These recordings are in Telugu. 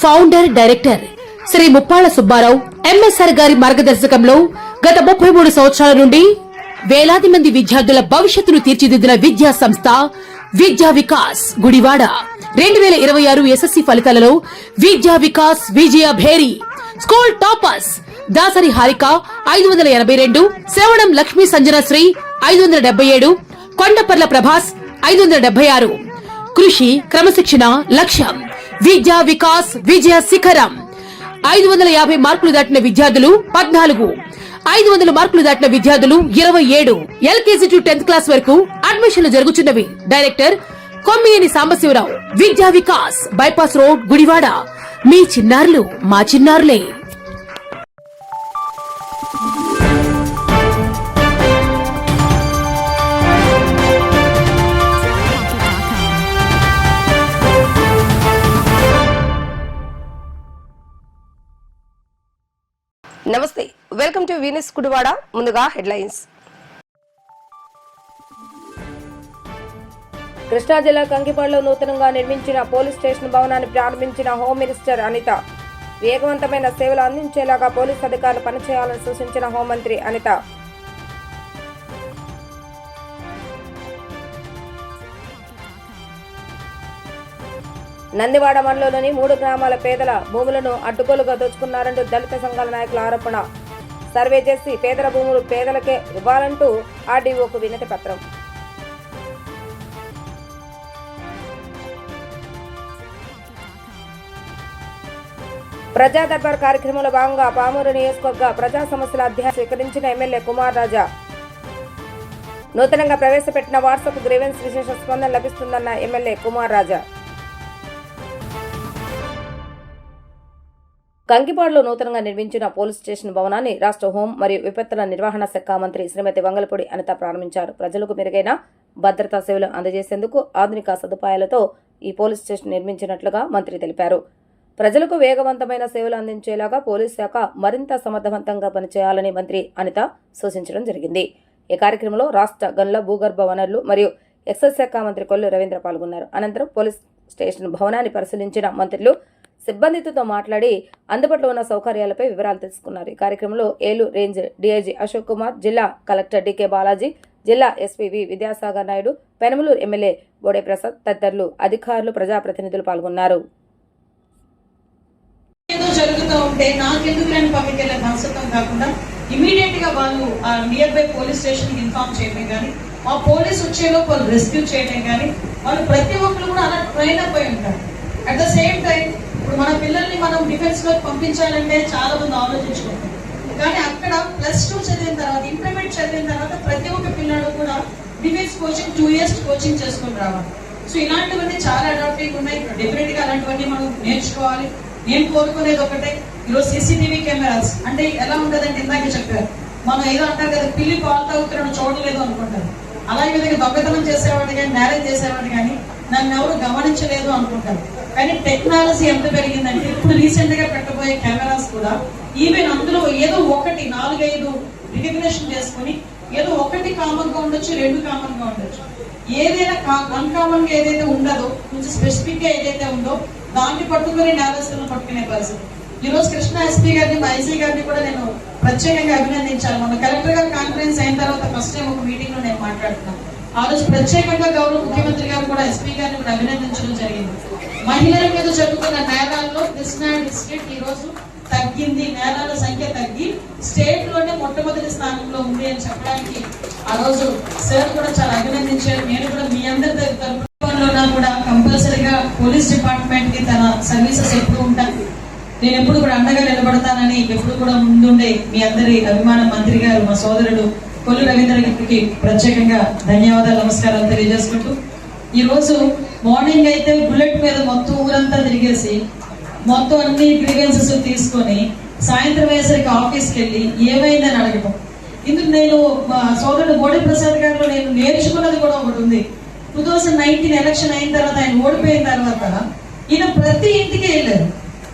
Founder director Shri Muppalla Subbarao MSR గారి మార్గదర్శకంలో గత 33 సంవత్సరాల నుండి వేలాది మంది విద్యార్థుల భవిష్యత్తును తీర్చిదిద్దిన విద్యా సంస్థ విద్యా వికాస్ గుడివాడ 2026 ఎస్ఎస్సి ఫలితాలలో విద్యా వికాస్ విజయ భేరి స్కూల్ టాపర్స్ దాసరి హారిక 582, శ్రవణం లక్ష్మీ సంజనశ్రీ 577, కొండపర్ల ప్రభాస్ 576. కృషి క్రమశిక్షణ లక్ష్యం విద్యా వికాస్ విజయ శిఖరం. 550 మార్కులు దాటిన విద్యార్థులు 14, 500 మార్కులు దాటిన విద్యార్థులు 27. ఎల్కేజీ టు 10th క్లాస్ వరకు అడ్మిషన్లు జరుగుతున్నవి. డైరెక్టర్ కొమ్మియేని సాంబశివరావు. విద్యా వికాస్, బైపాస్ రోడ్, గుడివాడ. మీ చిన్నారులు మా చిన్నారులే. నమస్తే, వెల్కమ్ టు వీనస్ గుడివాడ. ముందుగా హెడ్లైన్స్. కృష్ణా జిల్లా కంకిపాడులో నూతనంగా నిర్మించిన పోలీస్ స్టేషన్ భవనాన్ని ప్రారంభించిన హోమ్ మినిస్టర్ అనిత. వేగవంతమైన సేవలు అందించేలాగా పోలీస్ అధికారులు పనిచేయాలని సూచించిన హోంమంత్రి అనిత. నందివాడ మండలంలోని 3 గ్రామాల పేదల భూములను అడ్డుగోలుగా దోచుకున్నారంటూ దళిత సంఘాల నాయకుల ఆరోపణ. సర్వే చేసి పేదల భూములు పేదలకే ఇవ్వాలంటూ ఆర్డీఓకు వినతి పత్రం. ప్రజా దర్బార్ కార్యక్రమంలో భాగంగా పామూరు నియోజకవర్గ ప్రజా సమస్యల అధ్యయనం స్వీకరించిన ఎమ్మెల్యే కుమార్ రాజా. నూతనంగా ప్రవేశపెట్టిన వాట్సాప్ గ్రీవెన్స్ విశేష స్పందన లభిస్తుందన్న ఎమ్మెల్యే కుమార్ రాజా. కంకిపాడులో నూతనంగా నిర్మించిన పోలీస్ స్టేషన్ భవనాన్ని రాష్ట్ర హోం మరియు విపత్తుల నిర్వహణ శాఖ మంత్రి శ్రీమతి వంగలపూడి అనిత ప్రారంభించారు. ప్రజలకు మెరుగైన భద్రతా సేవలు అందజేసేందుకు ఆధునిక సదుపాయాలతో ఈ పోలీస్ స్టేషన్ నిర్మించినట్లుగా మంత్రి తెలిపారు. ప్రజలకు వేగవంతమైన సేవలు అందించేలాగా పోలీస్ శాఖ మరింత సమర్థవంతంగా పనిచేయాలని మంత్రి అనిత సూచించడం జరిగింది. ఈ కార్యక్రమంలో రాష్ట్ర గనుల భూగర్భ వనరులు మరియు ఎక్సైజ్ శాఖ మంత్రి కొల్లు రవీంద్ర పాల్గొన్నారు. అనంతరం పోలీస్ స్టేషన్ భవనాన్ని పరిశీలించిన మంత్రులు సిబ్బందితో మాట్లాడి అందుబాటులో ఉన్న సౌకర్యాలపై వివరాలు తెలుసుకున్నారు. ఈ కార్యక్రమంలో ఏలూరు రేంజ్ డీఐజీ అశోక్ కుమార్, జిల్లా కలెక్టర్ డికే బాలాజీ, జిల్లా ఎస్పీ విద్యాసాగర్ నాయుడు, పెనమలూరు ఎమ్మెల్యే బోడే ప్రసాద్ తదితరులు, అధికారులు, ప్రజాప్రతినిధులు పాల్గొన్నారు. ఏదో జరుగుతూ ఉంటే నాకెందుకు లేని పక్కకి వెళ్ళే మనస్తత్వం కాకుండా ఇమీడియట్ గా వాళ్ళు ఆ నియర్ బై పోలీస్ స్టేషన్ కి ఇన్ఫార్మ్ చేయడం కానీ, ఆ పోలీస్ వచ్చేలోపు వాళ్ళు రెస్క్యూ చేయడం కానీ, వాళ్ళు ప్రతి ఒక్కరు కూడా అలా ట్రైన్ అప్ అయి ఉంటారు. అట్ ద సేమ్ టైం ఇప్పుడు మన పిల్లల్ని మనం డిఫెన్స్ లోకి పంపించాలంటే చాలా మంది ఆలోచించుకుంటాం. కానీ అక్కడ +2 చదివిన తర్వాత, ఇంటర్మీడియట్ చదివిన తర్వాత ప్రతి ఒక్క పిల్లడు కూడా డిఫెన్స్ కోచింగ్ 2 years కోచింగ్ చేసుకుని రావాలి. సో ఇలాంటివన్నీ చాలా అడాప్టివ్ ఉన్నాయి. డెఫినెట్ గా అలాంటివన్నీ మనం నేర్చుకోవాలి. నేను కోరుకునేది ఒకటే, ఈరోజు CCTV కెమెరాస్ అంటే ఎలా ఉంటుందంటే ఇందాక చెప్పారు, మనం ఏదో అంటారు కదా, పిల్లి పాలు తాగుతున్నాడు చూడలేదు అనుకుంటారు. అలాగే విధంగా దొంగతనం చేసేవాడు కానీ, నేరం చేసేవాడు కానీ నన్ను ఎవరు గమనించలేదు అనుకుంటారు. కానీ టెక్నాలజీ ఎంత పెరిగిందంటే ఇప్పుడు రీసెంట్ గా పెట్టబోయే కెమెరాస్ కూడా ఈవెన్ అందులో ఏదో ఒకటి 4-5 రికగ్నిషన్ చేసుకుని ఏదో ఒకటి కామన్ గా ఉండొచ్చు, 2 కామన్ గా ఉండొచ్చు. ఏదైనా అన్కామన్ గా ఏదైతే ఉండదో, కొంచెం స్పెసిఫిక్ గా ఏదైతే ఉందో దాన్ని పట్టుకుని నేరస్తులను పట్టుకునే పరిస్థితి. ఈ రోజు కృష్ణా ఎస్పీ గారిని, మా ఐసీ గారిని కూడా నేను ప్రత్యేకంగా అభినందించాను. మన కలెక్టర్ గారి కాన్ఫరెన్స్ అయిన తర్వాత ఫస్ట్ టైం ఒక మీటింగ్ లో నేను మాట్లాడుతున్నాను. ఆ రోజు ప్రత్యేకంగా గౌరవ ముఖ్యమంత్రి గారు కూడా ఎస్పీ గారిని కూడా అభినందించడం జరిగింది. మహిళల మీద జరుగుతున్న నేరాల్లో కృష్ణా డిస్ట్రిక్ట్ ఈ రోజు తగ్గింది, నేరాల సంఖ్య తగ్గి స్టేట్ లోనే మొట్టమొదటి స్థానంలో ఉంది అని చెప్పడానికి ఆ రోజు సార్ కూడా చాలా అభినందించారు. నేను కూడా మీ అందరి తరఫున కూడా కంపల్సరీగా పోలీస్ డిపార్ట్మెంట్ కి తన సర్వీసెస్ ఎప్పుడు ఉంటాను, నేను ఎప్పుడు కూడా అండగా నిలబడతానని ఎప్పుడు కూడా ముందుండే మీ అందరి అభిమాన మంత్రి గారు, మా సోదరుడు కొల్లు రవీంద్ర గారికి ప్రత్యేకంగా ధన్యవాదాలు, నమస్కారాలు తెలియజేసుకుంటూ, ఈ రోజు మార్నింగ్ అయితే బుల్లెట్ మీద మొత్తం ఊరంతా తిరిగేసి మొత్తం అన్ని గ్రీవెన్సెస్ తీసుకొని సాయంత్రం అయ్యేసరికి ఆఫీస్కి వెళ్ళి ఏమైందని అడగటం. ఇందుకు నేను మా సోదరుడు బోడే ప్రసాద్ గారిలో నేను నేర్చుకున్నది కూడా ఒకటి ఉంది. 2019 ఎలక్షన్ అయిన తర్వాత, ఆయన ఓడిపోయిన తర్వాత ఈయన ప్రతి ఇంటికి వెళ్ళారు.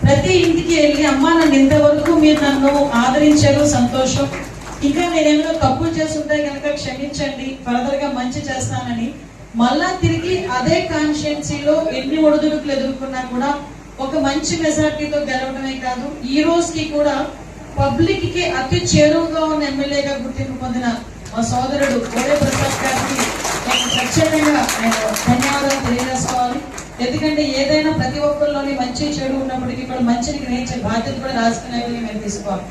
ప్రతి ఇంటికి వెళ్ళి, అమ్మా నన్ను ఇంతవరకు మీరు నన్ను ఆదరించారు, సంతోషం, ఇంకా నేనేమైనా తప్పులు చేస్తుంటే కనుక క్షమించండి, ఫర్దర్ గా మంచి చేస్తానని మళ్ళా తిరిగి అదే కాన్షియన్సీలో ఎన్ని ఒడిదుడుకులు ఎదుర్కొన్నా కూడా ఒక మంచి మెజార్టీతో గెలవడమే కాదు, ఈ రోజుకి కూడా పబ్లిక్ కి అతి చేరువుగా ఉన్న ఎమ్మెల్యేగా గుర్తింపు పొందిన మా సోదరుడు కోడే ప్రసాద్ గారికి నేను ప్రత్యేకంగా ధన్యవాదాలు తెలియజేసుకోవాలి. ఎందుకంటే ఏదైనా ప్రతి ఒక్కరిలోని మంచి చెడు ఉన్నప్పటికీ కూడా మంచిని గ్రహించే బాధ్యత కూడా రాజకీయ మేము తీసుకోవాలి.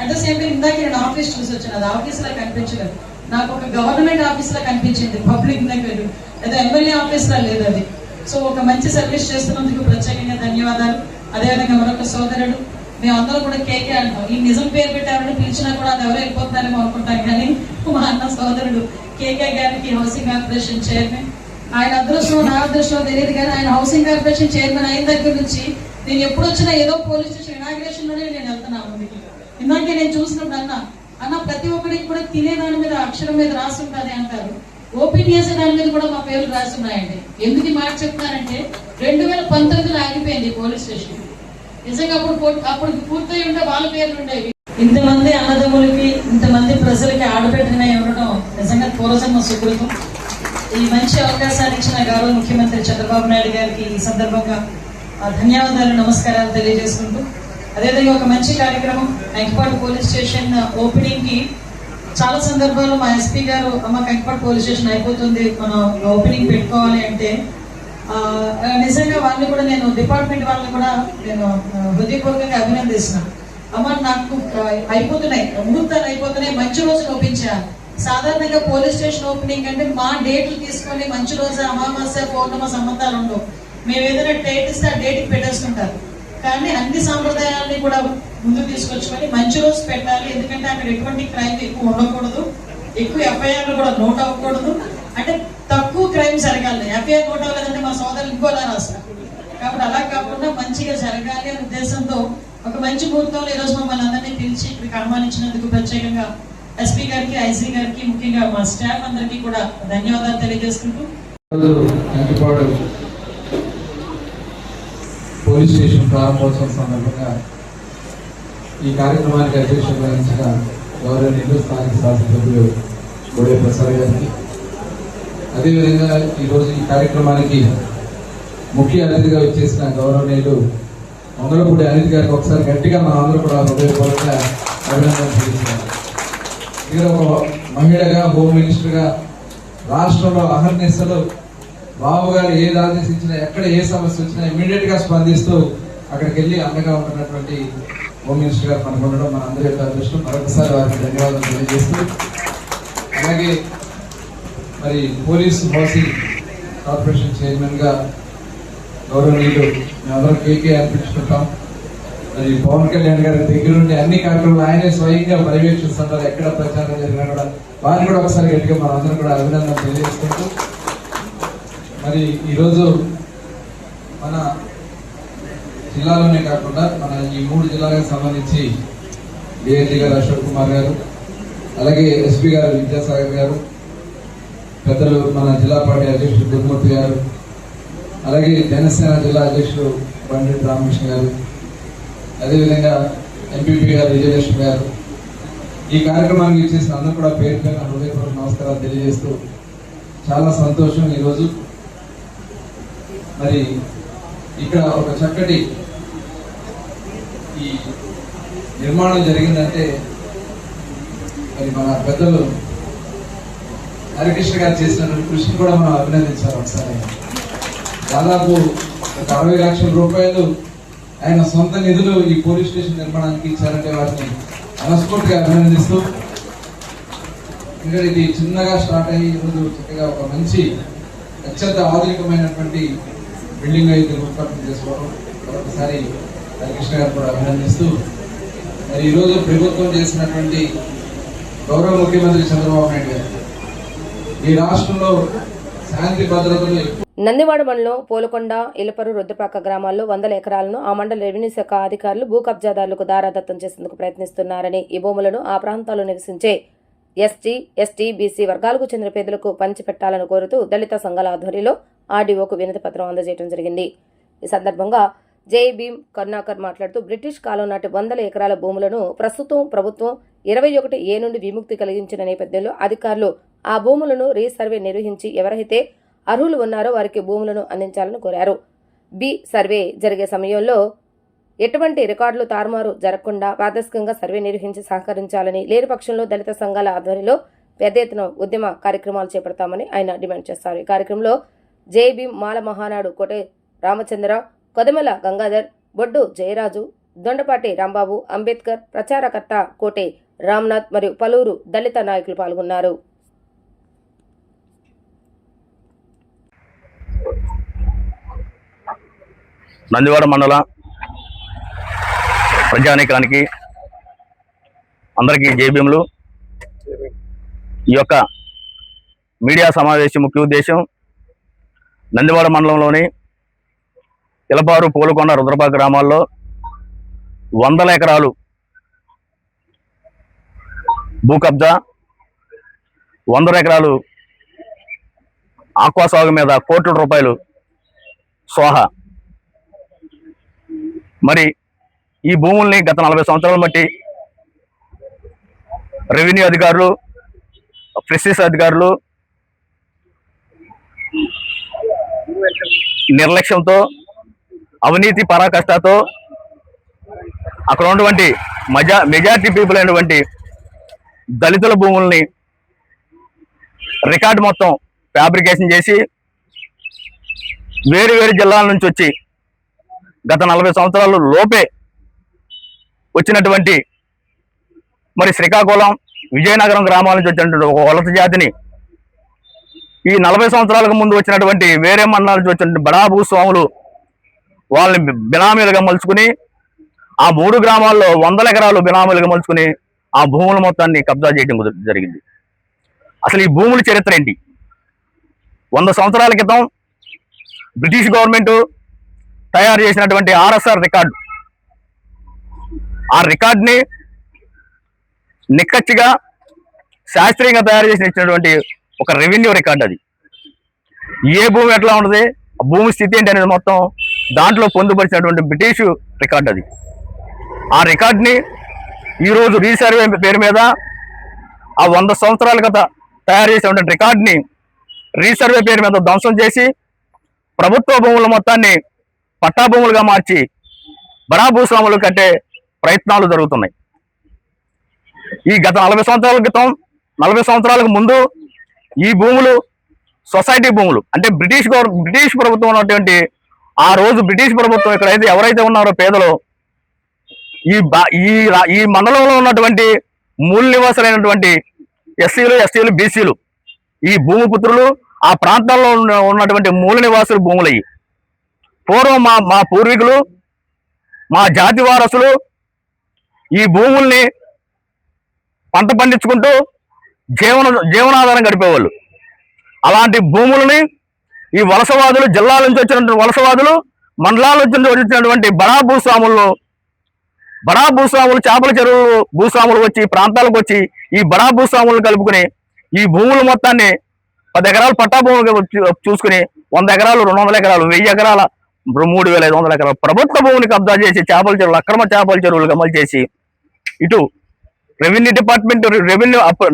అట్ ద సేమ్ టైం ఇందాక నేను ఆఫీస్ చూసి వచ్చాను, అది ఆఫీస్ లా కనిపించలేదు, నాకు ఒక గవర్నమెంట్ ఆఫీస్ లా కనిపించింది, పబ్లిక్ దగ్గర లేదా ఎమ్మెల్యే ఆఫీస్ లా లేదు అది. సో ఒక మంచి సర్వీస్ చేస్తున్నందుకు ప్రత్యేకంగా ధన్యవాదాలు. అదేవిధంగా మరొక సోదరుడు, మేమందరం కూడా కేకే అంటాం, ఈ నిజం పేరు పెట్టామని పిలిచినా కూడా అది ఎవరు వెళ్ళిపోతున్నారేమో అనుకుంటాం, కానీ మా అన్న సోదరుడు కేకే గారికి హౌసింగ్ కార్పొరేషన్ చైర్మన్, ఆయన అదృష్టం నా అదృష్టం తెలియదు కానీ ఆయన హౌసింగ్ కార్పొరేషన్ చైర్మన్ అయిన దగ్గర నుంచి నేను ఎప్పుడు వచ్చినా ఏదో పోలీస్ స్టేషన్ ఇనాగ్రేషన్ లోనే నేను వెళ్తున్నా ముందుకి. ఇందాకే నేను చూసినప్పుడు అన్న ప్రతి ఒక్కరికి కూడా తినే దాని మీద అక్షరం మీద రాసి ఉంటుంది అంటారు, ఓపెన్ చేసే దాని మీద కూడా మా పేర్లు రాసి ఉన్నాయండి. ఎందుకు ఈ మాట చెప్తున్నానంటే 2019లో ఆగిపోయింది పోలీస్ స్టేషన్. నిజంగా అప్పుడు పూర్తయి ఉంటే వాళ్ళ పేర్లు ఉండేవి. ఇంతమంది అన్నదమ్ములకి ఇంతమంది ప్రజలకి ఆడబిడ్డగా ఉండటం నిజంగా పూర్వజన్మ సుకృతం. ఈ మంచి అవకాశాన్ని ఇచ్చిన గౌరవ ముఖ్యమంత్రి చంద్రబాబు నాయుడు గారికి ఈ సందర్భంగా ధన్యవాదాలు, నమస్కారాలు తెలియజేసుకుంటూ, అదేవిధంగా ఒక మంచి కార్యక్రమం కంకిపాడు పోలీస్ స్టేషన్ ఓపెనింగ్ కి చాలా సందర్భాల్లో మా ఎస్పీ గారు కంకిపాడు పోలీస్ స్టేషన్ అయిపోతుంది, మనం ఓపెనింగ్ పెట్టుకోవాలి అంటే నిజంగా వాళ్ళని కూడా నేను డిపార్ట్మెంట్ వాళ్ళని కూడా నేను హృదయపూర్వకంగా అభినందిస్తున్నాను. నాకు అయిపోతున్నాయి, ముహూర్తాలు అయిపోతున్నాయి, మంచి రోజులు ఒప్పించాను. సాధారణంగా పోలీస్ స్టేషన్ ఓపెనింగ్ అంటే మా డేట్లు తీసుకొని మంచి రోజు అమావాస్య పౌర్ణమ సంబంధాలు ఉండవు, మేము ఏదైనా డేట్ ఇస్తే ఆ డేట్కి పెట్టేస్తుంటారు. కానీ అన్ని సాంప్రదాయాలని కూడా ముందుకు తీసుకొచ్చుకొని మంచి రోజు పెట్టాలి. ఎందుకంటే అక్కడ ఎటువంటి క్రైమ్ ఎక్కువ ఉండకూడదు, ఎక్కువ ఎఫ్ఐఆర్లు కూడా నోట్ అవ్వకూడదు, అంటే తక్కువ క్రైమ్ జరగాలి. ఎఫ్ఐఆర్ నోట్ అవ్వలేదంటే మా సోదరులు ఇంకోలా రాస్తారు. కాబట్టి అలా కాకుండా మంచిగా జరగాలి అనే ఉద్దేశంతో ఒక మంచి ముహూర్తంలో ఈరోజు మమ్మల్ని అందరినీ పిలిచి ఇక్కడికి ఆహ్వానించినందుకు ప్రత్యేకంగా ఎస్పీ గారికి, ఐసీ గారికి, ముఖ్యంగా మా స్టాఫ్ అందరికీ కూడా ధన్యవాదాలు తెలియజేసుకుంటూ, పోలీస్ స్టేషన్ ప్రారంభోత్సవం సందర్భంగా ఈ కార్యక్రమానికి అధ్యక్షత వహించిన గౌరవనీయులు స్థానిక శాసనసభ్యులు కోడే ప్రసాద్ గారికి, అదేవిధంగా ఈరోజు ఈ కార్యక్రమానికి ముఖ్య అతిథిగా వచ్చేసిన గౌరవనీయులు మంగళపూడి అనిత్ గారికి ఒకసారి గట్టిగా మన అందరూ కూడా హృదయపూర్వకంగా అభినందనలు తెలియజేస్తున్నారు. ఇక్కడ ఒక మహిళగా, హోమ్ మినిస్టర్గా రాష్ట్రంలో అహర్నిశలు బాబు గారు ఏది ఆదేశించినా, ఎక్కడ ఏ సమస్య వచ్చినా ఇమీడియట్ గా స్పందిస్తూ అక్కడికి వెళ్ళి అండగా ఉంటున్నటువంటి హోమ్ మినిస్టర్ గారు మనకు ఉండడం మన అందరి యొక్క అదృష్టం. మరొకసారి వారికి ధన్యవాదాలు తెలియజేస్తూ, అలాగే మరి పోలీస్ హౌసింగ్ కార్పొరేషన్ చైర్మన్ గా గౌరవనీయులు మేమందరం కేకే అనిపించుకుంటాం. మరి పవన్ కళ్యాణ్ గారి దగ్గరుండి అన్ని కార్యక్రమాలు ఆయనే స్వయంగా పర్యవేక్షిస్తుంటారు, ఎక్కడ ప్రచారం జరిగినా కూడా వారిని కూడా ఒకసారి గట్టిగా మనం అందరం కూడా అభినందనలు తెలియజేసుకుంటూ, మరి ఈరోజు మన జిల్లాలోనే కాకుండా మన ఈ 3 జిల్లాలకు సంబంధించి డిఐజీ గారు అశోక్ కుమార్ గారు, అలాగే ఎస్పీ గారు విద్యాసాగర్ గారు, పెద్దలు మన జిల్లా పార్టీ అధ్యక్షుడు గురుమూర్తి గారు, అలాగే జనసేన జిల్లా అధ్యక్షుడు పండిట్ రామకృష్ణ గారు, అదేవిధంగా ఎంపీపీ గారు విజయలక్ష్మి గారు, ఈ కార్యక్రమానికి ఇచ్చేసిన అందరూ కూడా పేరు పైన హృదయపూర్వక నమస్కారాలు తెలియజేస్తూ, చాలా సంతోషం ఈరోజు మరి ఇక్కడ ఒక చక్కటి ఈ నిర్మాణం జరిగిందంటే మరి మన పెద్దలు హరికృష్ణ గారు చేసిన కృషిని కూడా మనం అభినందించాలి. ఒకసారి దాదాపు ఒక 60 లక్షల రూపాయలు ఆయన సొంత నిధులు ఈ పోలీస్ స్టేషన్ నిర్మాణానికి ఇచ్చారంటే వాటిని మనస్ఫూర్తిగా అభినందిస్తూ, ఇంకా ఇది చిన్నగా స్టార్ట్ అయ్యి ఈరోజు చక్కగా ఒక మంచి అత్యంత ఆధునికమైనటువంటి బిల్డింగ్ అయితే రూపకల్పన చేసుకోవడం ఒకసారి హరికృష్ణ గారు కూడా అభినందిస్తూ, మరి ఈరోజు ప్రభుత్వం చేసినటువంటి గౌరవ ముఖ్యమంత్రి చంద్రబాబు నాయుడు గారు ఈ రాష్ట్రంలో శాంతి భద్రతలు. నందివాడ మండలం పోలకొండ, ఇలపరు, రుద్రపాక గ్రామాల్లో 100 ఎకరాలను ఆ మండల రెవెన్యూ శాఖ అధికారులు భూ కబ్జాదారులకు దారాదత్తం చేసేందుకు ప్రయత్నిస్తున్నారని, ఈ భూములను ఆ ప్రాంతాల్లో నివసించే ఎస్టీ, ఎస్టీ, బీసీ వర్గాలకు చెందిన పేదలకు పంచిపెట్టాలని కోరుతూ దళిత సంఘాల ఆధ్వర్యంలో ఆర్డీఓకు వినతి పత్రం అందజేయడం జరిగింది. ఈ సందర్భంగా జై భీమ్ కరుణాకర్ మాట్లాడుతూ, బ్రిటిష్ కాలం నాటి 100 ఎకరాల భూములను ప్రస్తుతం ప్రభుత్వం 21A నుండి విముక్తి కలిగించిన నేపథ్యంలో అధికారులు ఆ భూములను రీసర్వే నిర్వహించి ఎవరైతే అర్హులు ఉన్నారో వారికి భూములను అందించాలని కోరారు. బి సర్వే జరిగే సమయంలో ఎటువంటి రికార్డులు తారుమారు జరగకుండా పారదర్శకంగా సర్వే నిర్వహించి సహకరించాలని, లేని పక్షంలో దళిత సంఘాల ఆధ్వర్యంలో పెద్ద ఎత్తున ఉద్యమ కార్యక్రమాలు చేపడతామని ఆయన డిమాండ్ చేస్తారు. ఈ కార్యక్రమంలో జేబీ మాల మహానాడు కోటే రామచంద్ర, కొదమల గంగాధర్, బొడ్డు జయరాజు, దొండపాటి రాంబాబు, అంబేద్కర్, ప్రచారకర్త కోటే రామ్నాథ్ మరియు పలువురు దళిత నాయకులు పాల్గొన్నారు. నందివాడ మండల ప్రజానీకానికి అందరికీ జేబీఎంలు. ఈ యొక్క మీడియా సమావేశం ముఖ్య ఉద్దేశం నందివాడ మండలంలోని ఇలపారు, పూలకొండ, రుద్రపాక గ్రామాల్లో 100 ఎకరాలు భూ కబ్జా, 100 ఎకరాలు ఆక్వా సాగు మీద కోట్ల రూపాయలు సోహా. మరి ఈ భూముల్ని గత 40 సంవత్సరాలు బట్టి రెవెన్యూ అధికారులు, ఫిషరీస్ అధికారులు నిర్లక్ష్యంతో, అవినీతి పరాకాష్ఠతో అక్కడ ఉన్నటువంటి మెజారిటీ పీపుల్ అయినటువంటి దళితుల భూముల్ని రికార్డు మొత్తం ఫ్యాబ్రికేషన్ చేసి వేరు వేరు జిల్లాల నుంచి వచ్చి గత 40 సంవత్సరాలు లోపే వచ్చినటువంటి మరి శ్రీకాకుళం, విజయనగరం గ్రామాల నుంచి వచ్చినటువంటి ఒక వలస జాతిని ఈ 40 సంవత్సరాలకు ముందు వచ్చినటువంటి వేరే మండలాల నుంచి వచ్చినటువంటి బడా భూస్వాములు వాళ్ళని బినామీలుగా మలుచుకుని ఆ 3 గ్రామాల్లో 100 ఎకరాలు బినామీలుగా మలుచుకుని ఆ భూముల మొత్తాన్ని కబ్జా చేయడం జరిగింది. అసలు ఈ భూముల చరిత్ర ఏంటి? 100 సంవత్సరాల క్రితం బ్రిటిష్ గవర్నమెంట్ తయారు చేసినటువంటి ఆర్ఎస్ఆర్ రికార్డు, ఆ రికార్డుని నిక్కచ్చిగా శాస్త్రీయంగా తయారు చేసి ఇచ్చినటువంటి ఒక రెవెన్యూ రికార్డు. అది ఏ భూమి ఎట్లా ఉంటుంది, ఆ భూమి స్థితి ఏంటి అనేది మొత్తం దాంట్లో పొందుపరిచినటువంటి బ్రిటిష్ రికార్డు అది. ఆ రికార్డుని ఈరోజు రీసర్వే పేరు మీద ఆ 100 సంవత్సరాల క్రితం తయారు చేసినటువంటి రికార్డుని రీసర్వే పేరు మీద ధ్వంసం చేసి ప్రభుత్వ భూముల మొత్తాన్ని పట్టా భూములుగా మార్చి బడా భూస్వాములు కట్టే ప్రయత్నాలు జరుగుతున్నాయి. ఈ గత 40 సంవత్సరాల క్రితం, 40 సంవత్సరాలకు ముందు ఈ భూములు సొసైటీ భూములు, అంటే బ్రిటిష్ ప్రభుత్వం ఉన్నటువంటి ఆ రోజు బ్రిటిష్ ప్రభుత్వం ఎక్కడైతే ఎవరైతే ఉన్నారో పేదలు, ఈ మండలంలో ఉన్నటువంటి మూల నివాసులైనటువంటి ఎస్సీలు, ఎస్టీలు, బీసీలు, ఈ భూమిపుత్రులు, ఆ ప్రాంతాల్లో ఉన్నటువంటి మూల నివాసులు భూములయ్యి పూర్వం మా పూర్వీకులు, మా జాతి వారసులు ఈ భూముల్ని పంట పండించుకుంటూ జీవనాధారం గడిపేవాళ్ళు. అలాంటి భూములని ఈ వలసవాదులు, జిల్లాల నుంచి వచ్చినటువంటి వలసవాదులు, మండలాల నుంచి వచ్చినటువంటి బడా భూస్వాములు, చేపల చెరువులు భూస్వాములు వచ్చి ప్రాంతాలకు వచ్చి ఈ బడా భూస్వాములను కలుపుకుని ఈ భూముల మొత్తాన్ని 10 ఎకరాలు పట్టా భూములుగా చూసుకుని 100 ఎకరాలు, 200 ఎకరాలు, 1000 ఎకరాల, 3500 ఎకరాలు ప్రభుత్వ భూమిని కబ్జా చేసి చేపల చెరువులు, అక్రమ చేపల చెరువులు అమలు చేసి ఇటు రెవెన్యూ డిపార్ట్మెంట్,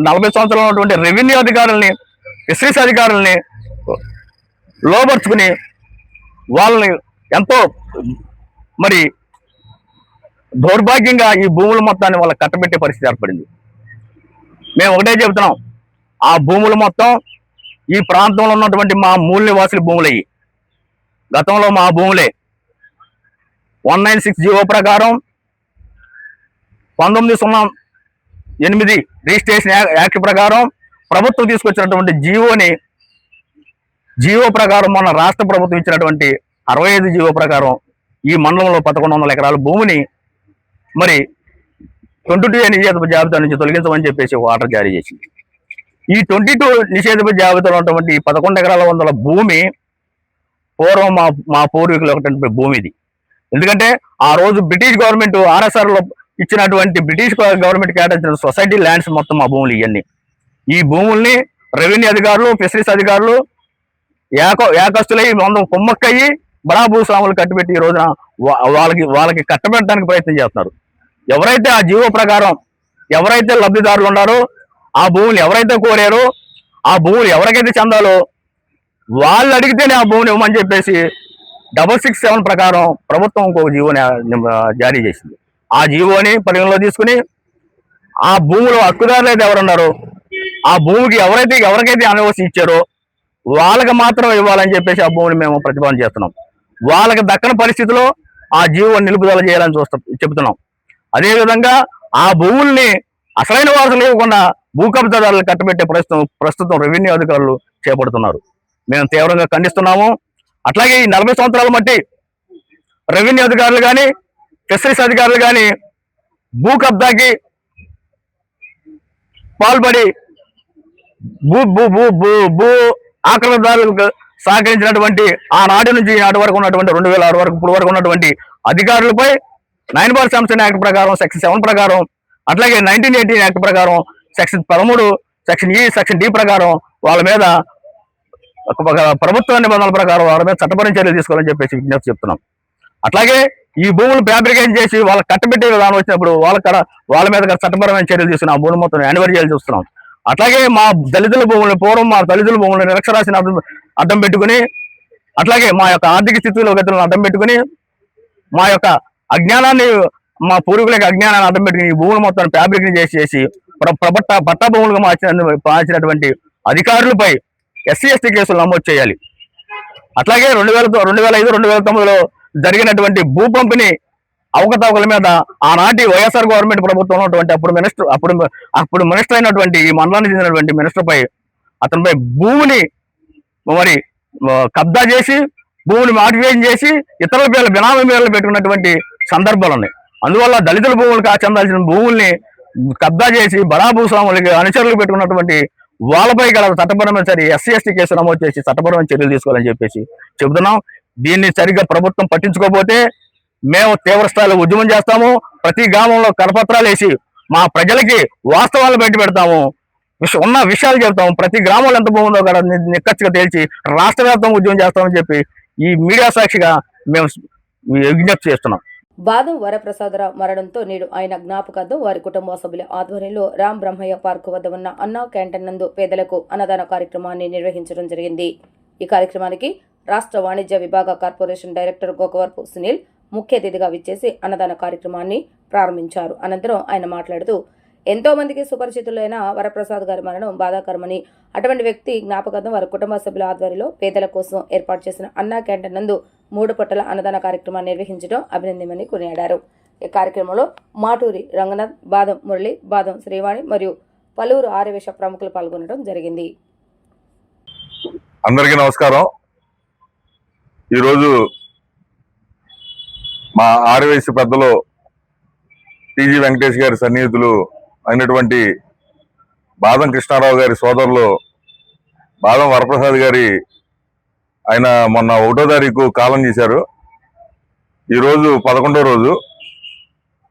40 సంవత్సరాలు ఉన్నటువంటి రెవెన్యూ అధికారుల్ని, ఫిషరీస్ అధికారుల్ని లోపరుచుకుని వాళ్ళని ఎంతో మరి దౌర్భాగ్యంగా ఈ భూముల మొత్తాన్ని వాళ్ళకి కట్టబెట్టే పరిస్థితి ఏర్పడింది. మేము ఒకటే చెబుతున్నాం, ఆ భూములు మొత్తం ఈ ప్రాంతంలో ఉన్నటువంటి మా మూల నివాసుల భూములయ్యి. గతంలో మా భూములే 196 జీవో ప్రకారం 1908 రిజిస్ట్రేషన్ యాక్ట్ ప్రకారం ప్రభుత్వం తీసుకొచ్చినటువంటి జీవో ప్రకారం మొన్న రాష్ట్ర ప్రభుత్వం ఇచ్చినటువంటి 65 జీవో ప్రకారం ఈ మండలంలో 1100 ఎకరాల భూమిని మరి 22 నిషేధ జాబితా నుంచి తొలగించమని చెప్పేసి ఒక ఆర్డర్ జారీ చేసింది. ఈ 22 నిషేధ జాబితాలో ఉన్నటువంటి 11 ఎకరాల 100 భూమి పూర్వం మా పూర్వీకులు ఒకటి భూమి ఇది. ఎందుకంటే ఆ రోజు బ్రిటిష్ గవర్నమెంట్ ఆర్ఎస్ఆర్ లో ఇచ్చినటువంటి బ్రిటిష్ గవర్నమెంట్ కేటాయించిన సొసైటీ ల్యాండ్స్ మొత్తం మా భూములు ఇవన్నీ. ఈ భూముల్ని రెవెన్యూ అధికారులు, ఫిషరీస్ అధికారులు ఏకస్తులై కుమ్మక్కయ్యి బడా భూస్వాములు కట్టిపెట్టి ఈ రోజున వాళ్ళకి కట్టబెట్టడానికి ప్రయత్నం చేస్తున్నారు. ఎవరైతే ఆ జీవో ప్రకారం ఎవరైతే లబ్ధిదారులు ఉన్నారో, ఆ భూములు ఎవరైతే కోరారో, ఆ భూములు ఎవరికైతే చెందాలో వాళ్ళు అడిగితేనే ఆ భూమిని ఇవ్వమని చెప్పేసి 667 ప్రకారం ప్రభుత్వం ఇంకొక జీవోని జారీ చేసింది. ఆ జీవోని పరిగణలో తీసుకుని ఆ భూములో హక్కుదారులు అయితే ఎవరున్నారో ఆ భూమికి ఎవరికైతే అనవసి ఇచ్చారో వాళ్ళకి మాత్రం ఇవ్వాలని చెప్పేసి ఆ భూమిని మేము ప్రతిపాదన చేస్తున్నాం. వాళ్ళకి దక్కని పరిస్థితిలో ఆ జీవోని నిలుపుదల చేయాలని చెబుతున్నాం. అదేవిధంగా ఆ భూముల్ని అసలైన వారసులు ఇవ్వకుండా భూ కబ్జాదారులు కట్టబెట్టే ప్రస్తుతం రెవెన్యూ అధికారులు చేపడుతున్నారు. మేము తీవ్రంగా ఖండిస్తున్నాము. అట్లాగే ఈ 40 సంవత్సరాల మట్టి రెవెన్యూ అధికారులు కానీ ఫిషరీస్ అధికారులు కానీ భూ కబ్జాకి పాల్పడి భూ ఆక్రమణదారులకు సహకరించినటువంటి ఆనాటి నుంచి ఈనాటి వరకు ఉన్నటువంటి 2006 వరకు ఇప్పుడు వరకు ఉన్నటువంటి అధికారులపై 9 బార్ శాంక్షన్ యాక్ట్ ప్రకారం సెక్షన్ 7 ప్రకారం, అట్లాగే 1918 యాక్ట్ ప్రకారం సెక్షన్ 13, సెక్షన్ ఈ, సెక్షన్ డి ప్రకారం వాళ్ళ మీద ప్రభుత్వ నిబంధనల ప్రకారం వాళ్ళ మీద చట్టపరమైన చర్యలు తీసుకోవాలని చెప్పేసి విజ్ఞప్తి చెప్తున్నాం. అట్లాగే ఈ భూములు ఫ్యాబ్రికేషన్ చేసి వాళ్ళకి కట్టబెట్టే విధానం వచ్చినప్పుడు వాళ్ళ మీద చట్టపరమైన చర్యలు తీసుకుని ఆ భూమి మొత్తం యానివర్ చేయాలి చూస్తున్నాం. అట్లాగే మా దళితుల భూములను పూర్వం మా దళితుల భూములను నిరక్షరాస్యని అడ్డం పెట్టుకుని, అట్లాగే మా యొక్క ఆర్థిక స్థితిలో గతులను అడ్డం పెట్టుకుని, మా యొక్క అజ్ఞానాన్ని మా పూర్వీకుల యొక్క అజ్ఞానాన్ని అడ్డం పెట్టుకుని ఈ భూములు మొత్తం ఫ్యాబ్రికేషన్ చేసి పట్టా భూములుగా మార్చినటువంటి అధికారులపై SC ST కేసులు నమోదు చేయాలి. అట్లాగే 2005, 2009లో జరిగినటువంటి భూ పంపిణీ అవకతవకల మీద ఆనాటి వైఎస్ఆర్ గవర్నమెంట్ ప్రభుత్వం ఉన్నటువంటి అప్పుడు మినిస్టర్ అయినటువంటి ఈ మండలానికి చెందినటువంటి మినిస్టర్ పై అతనిపై భూమిని మరి కబ్జా చేసి భూమిని మాడిఫికేషన్ చేసి ఇతరుల పేర్లు బినామీ పేర్లు పెట్టుకున్నటువంటి సందర్భాలు ఉన్నాయి. అందువల్ల దళితుల భూములకు చెందాల్సిన భూముల్ని కబ్జా చేసి బడా భూస్వాములకి అనుచరులు పెట్టుకున్నటువంటి వాళ్ళపై గల చట్టపరమైన సరే SC ST కేసు నమోదు చేసి చట్టపరమైన చర్యలు తీసుకోవాలని చెప్పేసి చెబుతున్నాం. దీన్ని సరిగ్గా ప్రభుత్వం పట్టించుకోకపోతే మేము తీవ్ర స్థాయిలో ఉద్యమం చేస్తాము. ప్రతి గ్రామంలో కరపత్రాలు వేసి మా ప్రజలకి వాస్తవాలను బయట పెడతాము, ఉన్న విషయాలు చెబుతాము. ప్రతి గ్రామంలో ఎంత భూముందో కూడా నిక్కచ్చిగా తేల్చి రాష్ట్ర వ్యాప్తంగా ఉద్యమం చేస్తామని చెప్పి ఈ మీడియా సాక్షిగా మేము విజ్ఞప్తి చేస్తున్నాం. బాదం వరప్రసాదరావు మరణంతో నేడు ఆయన జ్ఞాపకార్థం వారి కుటుంబ సభ్యుల ఆధ్వర్యంలో రామ్ బ్రహ్మయ్య పార్కు వద్ద ఉన్న అన్నా క్యాంటీన్ నందు పేదలకు అన్నదాన కార్యక్రమాన్ని నిర్వహించడం జరిగింది. ఈ కార్యక్రమానికి రాష్ట్ర వాణిజ్య విభాగ కార్పొరేషన్ డైరెక్టర్ గోకవరపు సునీల్ ముఖ్య అతిథిగా విచ్చేసి అన్నదాన కార్యక్రమాన్ని ప్రారంభించారు. అనంతరం ఆయన మాట్లాడుతూ ఎంతో మందికి సుపరిచితులైన వరప్రసాద్ గారి మరణం బాధాకరమని, అటువంటి వ్యక్తి జ్ఞాపకార్థం వారి కుటుంబ సభ్యుల ఆధ్వర్యంలో పేదల కోసం ఏర్పాటు చేసిన అన్నా క్యాంటీన్ నందు 3 పొట్టల అన్నదాన కార్యక్రమాన్ని నిర్వహించడం అభినందనమని కొనియాడారు. ఈ కార్యక్రమంలో మాటూరి రంగనాథ్, బాదం మురళి, బాదం శ్రీవాణి మరియు పలువురు ఆర్యవేశ ప్రముఖులు పాల్గొనడం జరిగింది. అందరికీ నమస్కారం. ఈరోజు మా ఆర్యవేశ పెద్దలు TG వెంకటేష్ గారి సన్నిహితులు అయినటువంటి బాదం కృష్ణారావు గారి సోదరులు బాదం వరప్రసాద్ గారి ఆయన మొన్న 1వ తారీఖు కాలం చేశారు. ఈరోజు 11వ రోజు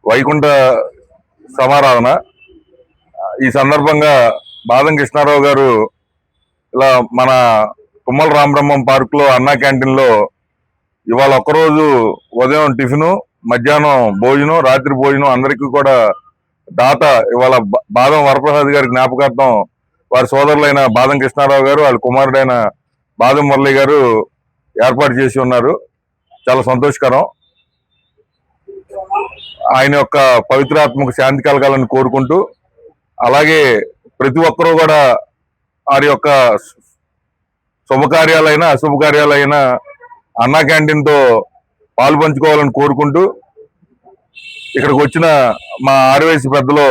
వైకుంఠ సమారాధన. ఈ సందర్భంగా బాదం కృష్ణారావు గారు ఇలా మన తుమ్మల రామబ్రహ్మం పార్కులో అన్నా క్యాంటీన్లో ఇవాళ ఒక్కరోజు ఉదయం టిఫిను, మధ్యాహ్నం భోజనం, రాత్రి భోజనం అందరికీ కూడా దాత ఇవాళ బాదం వరప్రసాద్ గారి జ్ఞాపకార్థం వారి సోదరులైన బాదం కృష్ణారావు గారు, వాళ్ళ కుమారుడైన బాదం మురళి గారు ఏర్పాటు చేసి ఉన్నారు. చాలా సంతోషకరం. ఆయన యొక్క పవిత్రాత్మక శాంతి కలగాలని కోరుకుంటూ, అలాగే ప్రతి ఒక్కరూ కూడా వారి యొక్క శుభకార్యాలైనా అశుభకార్యాలైనా అన్నా క్యాంటీన్తో పాలు పంచుకోవాలని కోరుకుంటూ, ఇక్కడికి వచ్చిన మా ఆర్యవేశ పెద్దలు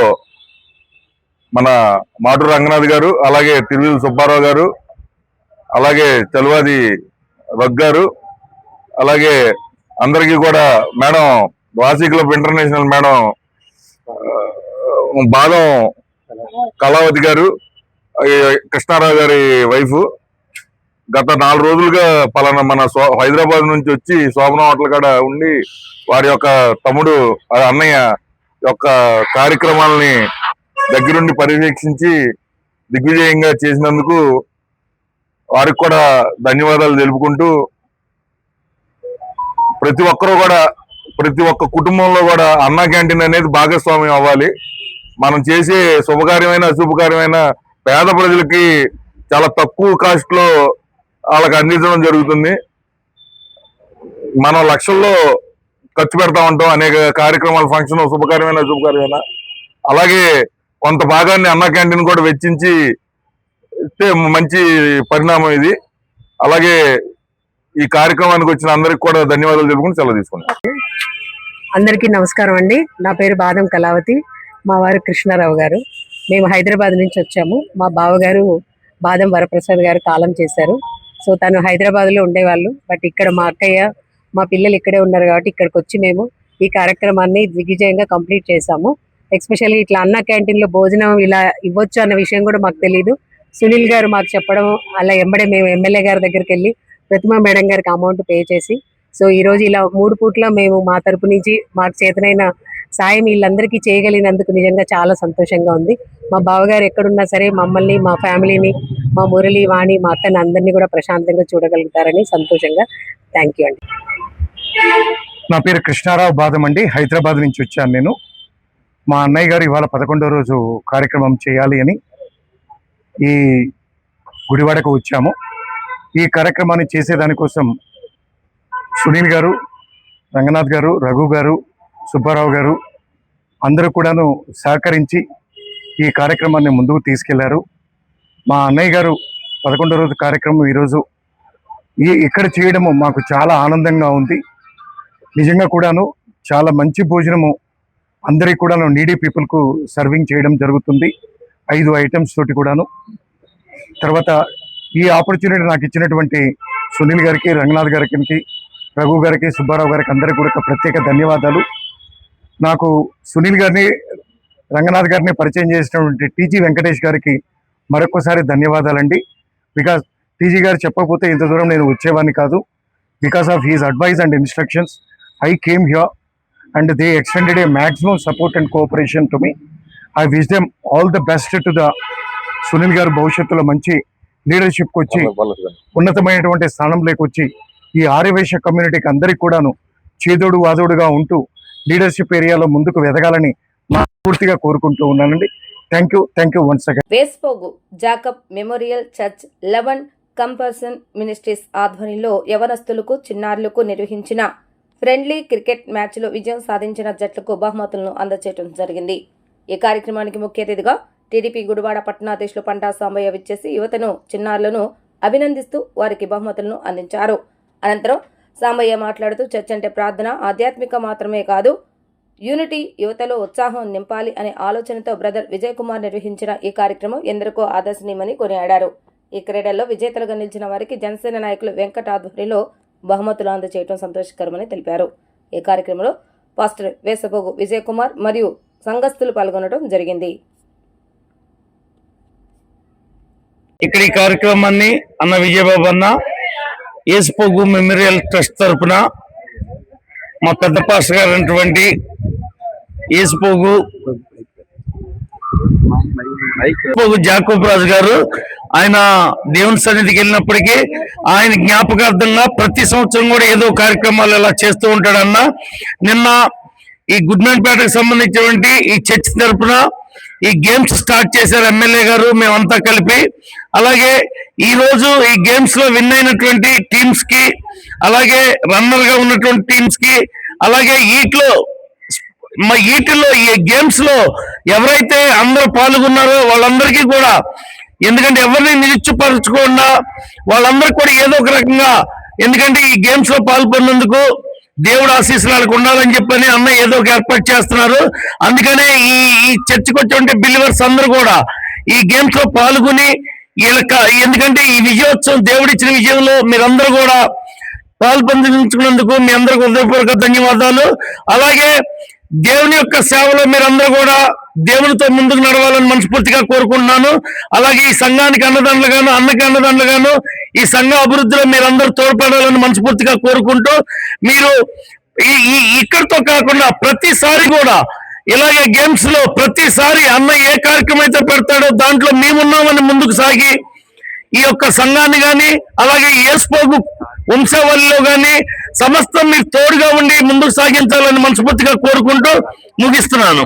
మన మాటూరు రంగనాథ్ గారు, అలాగే తిరువిల్ సుబ్బారావు గారు, అలాగే చలువాది రఘు గారు, అలాగే అందరికీ కూడా మేడం వాసీ క్లబ్ ఇంటర్నేషనల్ మేడం బాదం కళావతి గారు, కృష్ణారావు గారి వైఫ్ గత 4 రోజులుగా పలానా మన హైదరాబాద్ నుంచి వచ్చి శోభన హోటల్ కాడ ఉండి వారి యొక్క తమ్ముడు అన్నయ్య యొక్క కార్యక్రమాలని దగ్గరుండి పర్యవేక్షించి దిగ్విజయంగా చేసినందుకు వారికి కూడా ధన్యవాదాలు తెలుపుకుంటూ, ప్రతి ఒక్కరూ కూడా ప్రతి ఒక్క కుటుంబంలో కూడా అన్నా క్యాంటీన్ అనేది భాగస్వామ్యం అవ్వాలి. మనం చేసే శుభకార్యమైన అశుభకార్యమైన పేద ప్రజలకి చాలా తక్కువ కాస్ట్ లో వాళ్ళకి అందించడం జరుగుతుంది. మనం లక్షల్లో ఖర్చు పెడతా ఉంటాం అనేక కార్యక్రమాలు, ఫంక్షన్ శుభకార్యమైన. అలాగే కొంత భాగాన్ని అన్న క్యాంటీన్ కూడా వెచ్చించి ఇస్తే మంచి పరిణామం ఇది. అలాగే ఈ కార్యక్రమానికి వచ్చిన అందరికి కూడా ధన్యవాదాలు తెలుపుకుని సెలవు తీసుకున్నాం. అందరికీ నమస్కారం అండి. నా పేరు బాదం కళావతి, మా వారు కృష్ణారావు గారు. మేము హైదరాబాద్ నుంచి వచ్చాము. మా బావగారు బాదం వరప్రసాద్ గారు కాలం చేశారు. సో తను హైదరాబాద్లో ఉండేవాళ్ళు. బట్ ఇక్కడ మా అక్కయ్య, మా పిల్లలు ఇక్కడే ఉన్నారు కాబట్టి ఇక్కడికి వచ్చి మేము ఈ కార్యక్రమాన్ని దిగ్విజయంగా కంప్లీట్ చేశాము. ఎస్పెషల్లీ ఇట్లా అన్న క్యాంటీన్లో భోజనం ఇలా ఇవ్వచ్చు అన్న విషయం కూడా మాకు తెలియదు. సునీల్ గారు మాకు చెప్పడం, అలా ఎంబడే మేము ఎమ్మెల్యే గారి దగ్గరికి వెళ్ళి ప్రతిమా మేడం గారికి అమౌంట్ పే చేసి, సో ఈ రోజు ఇలా 3 పూట్ల మేము మా తరపు నుంచి మాకు చేతనైన సాయం వీళ్ళందరికీ చేయగలిగినందుకు నిజంగా చాలా సంతోషంగా ఉంది. మా బావగారు ఎక్కడున్నా సరే మమ్మల్ని, మా ఫ్యామిలీని, మా మురళి, వాణి, మా అక్కని అందరినీ కూడా ప్రశాంతంగా చూడగలుగుతారని సంతోషంగా. థ్యాంక్ యూ అండి. నా పేరు కృష్ణారావు బాదం అండి. హైదరాబాద్ నుంచి వచ్చాను నేను. మా అన్నయ్య గారు ఇవాళ 11వ రోజు కార్యక్రమం చేయాలి అని ఈ గుడివాడకు వచ్చాము. ఈ కార్యక్రమాన్ని చేసేదానికోసం సునీల్ గారు, రంగనాథ్ గారు, రఘు గారు, సుబ్బారావు గారు అందరూ కూడాను సహకరించి ఈ కార్యక్రమాన్ని ముందుకు తీసుకెళ్లారు. మా అన్నయ్య గారు 11వ రోజు కార్యక్రమం ఈరోజు ఇక్కడ చేయడము మాకు చాలా ఆనందంగా ఉంది. నిజంగా కూడాను చాలా మంచి భోజనము అందరికీ కూడాను నీడీ పీపుల్కు సర్వింగ్ చేయడం జరుగుతుంది 5 ఐటమ్స్ తోటి కూడాను. తర్వాత ఈ ఆపర్చునిటీ నాకు ఇచ్చినటువంటి సునీల్ గారికి, రంగనాథ్ గారికి, రఘు గారికి, సుబ్బారావు గారికి అందరికీ కూడా ప్రత్యేక ధన్యవాదాలు. నాకు సునీల్ గారిని, రంగనాథ్ గారిని పరిచయం చేసినటువంటి టీజీ వెంకటేష్ గారికి మరొకసారి ధన్యవాదాలండి. బికాస్ టీజీ గారు చెప్పకపోతే ఇంత దూరం నేను వచ్చేవాడిని కాదు. Because of he's advice and instructions I came here and they extended a maximum support and cooperation to me. I wish them all the best to the Sunil గారు భవిష్యత్తులో మంచి లీడర్షిప్కి వచ్చి ఉన్నతమైనటువంటి స్థానంలోకి వచ్చి ఈ ఆర్యవైశ్య కమ్యూనిటీకి అందరికి కూడాను చేదోడు వాదోడుగా ఉంటూ లీడర్షిప్ ఏరియాలో ముందుకు ఎదగాలని పూర్తిగా కోరుకుంటూ ఉన్నానండి. Thank you once again. Vespogu Jacob memorial church 11 compulsion ministries ఆధ్వర్యంలో యవనస్తులకు, చిన్నారులకు నిర్వహించిన ఫ్రెండ్లీ క్రికెట్ మ్యాచ్లో విజయం సాధించిన జట్లకు బహుమతులను అందజేయడం జరిగింది. ఈ కార్యక్రమానికి ముఖ్య అతిథిగా టీడీపీ గుడివాడ పట్టణాధ్యక్షులు పంటా సాంబయ్య విచ్చేసి యువతను, చిన్నారులను అభినందిస్తూ వారికి బహుమతులను అందించారు. అనంతరం సాంబయ్య మాట్లాడుతూ చర్చ్ అంటే ప్రార్థన, ఆధ్యాత్మిక మాత్రమే కాదు, యూనిటీ, యువతలో ఉత్సాహం నింపాలి అనే ఆలోచనతో బ్రదర్ విజయ్ కుమార్ నిర్వహించిన ఈ కార్యక్రమం ఎందరికో ఆదర్శనీయమని కొనియాడారు. ఈ క్రీడల్లో విజేతలుగా నిలిచిన వారికి జనసేన నాయకులు వెంకట ఆధ్వర్యంలో బహుమతులు అందజేయడం సంతోషకరమని తెలిపారు. ఈ కార్యక్రమంలో పాస్టర్ వేసపోగు విజయ్ కుమార్ మరియు సంఘస్థులు పాల్గొనడం జరిగింది. ఇక్కడ ఈ కార్యక్రమాన్ని అన్న విజయబాబు అన్న వేసపోగు మెమోరియల్ ట్రస్ట్ తరఫున మా పెద్ద పాస్టర్ గారు అయినటువంటి వేసపోగు జాకబ్ రాజు గారు, ఆయన దేవుని సన్నిధికి వెళ్ళినప్పటికీ ఆయన జ్ఞాపకార్థంగా ప్రతి సంవత్సరం కూడా ఏదో కార్యక్రమాలు ఇలా చేస్తూ ఉంటాడన్న. నిన్న ఈ గుడ్మెన్పేటకు సంబంధించినటువంటి ఈ చర్చ్ తరఫున ఈ గేమ్స్ స్టార్ట్ చేశారు ఎమ్మెల్యే గారు, మేమంతా కలిపి. అలాగే ఈ రోజు ఈ గేమ్స్ లో విన్ అయినటువంటి టీమ్స్ కి, అలాగే రన్నర్ గా ఉన్నటువంటి టీమ్స్ కి, అలాగే వీటిలో ఈ గేమ్స్ లో ఎవరైతే అందరూ పాల్గొన్నారో వాళ్ళందరికీ కూడా, ఎందుకంటే ఎవరిని నిరుత్సాహపరచకుండా వాళ్ళందరికీ కూడా ఏదో ఒక రకంగా, ఎందుకంటే ఈ గేమ్స్ లో పాల్గొన్నందుకు దేవుడు ఆశీస్సులు వాళ్ళకు ఉండాలని చెప్పని అన్న ఏదో ఒక ఏర్పాటు చేస్తున్నారు. అందుకనే ఈ చర్చకు వచ్చే బిలీవర్స్ అందరూ కూడా ఈ గేమ్స్ లో పాల్గొని ఎందుకంటే ఈ విజయోత్సవం దేవుడిచ్చిన విజయంలో మీరందరూ కూడా పాల్పంచుకున్నందుకు మీ అందరికీ హృదయపూర్వక ధన్యవాదాలు. అలాగే దేవుని యొక్క సేవలో మీరందరూ కూడా దేవునితో ముందుకు నడవాలని మనస్ఫూర్తిగా కోరుకుంటున్నాను. అలాగే ఈ సంఘానికి అన్నదండలుగాను, అన్నకి అన్నదండలుగాను ఈ సంఘ అభివృద్ధిలో మీరందరూ తోడ్పడాలని మనస్ఫూర్తిగా కోరుకుంటూ, మీరు ఇక్కడితో కాకుండా ప్రతిసారి కూడా ఇలాగే గేమ్స్ లో ప్రతిసారి అన్న ఏ కార్యక్రమం అయితే పెడతాడో దాంట్లో మేమున్నామని ముందుకు సాగి ఈ యొక్క సంఘాన్ని గాని, అలాగే ఏస్పోగు వంశావళిలో గాని సమస్తం మీరు తోడుగా ఉండి ముందుకు సాగించాలని మనస్ఫూర్తిగా కోరుకుంటూ ముగిస్తున్నాను.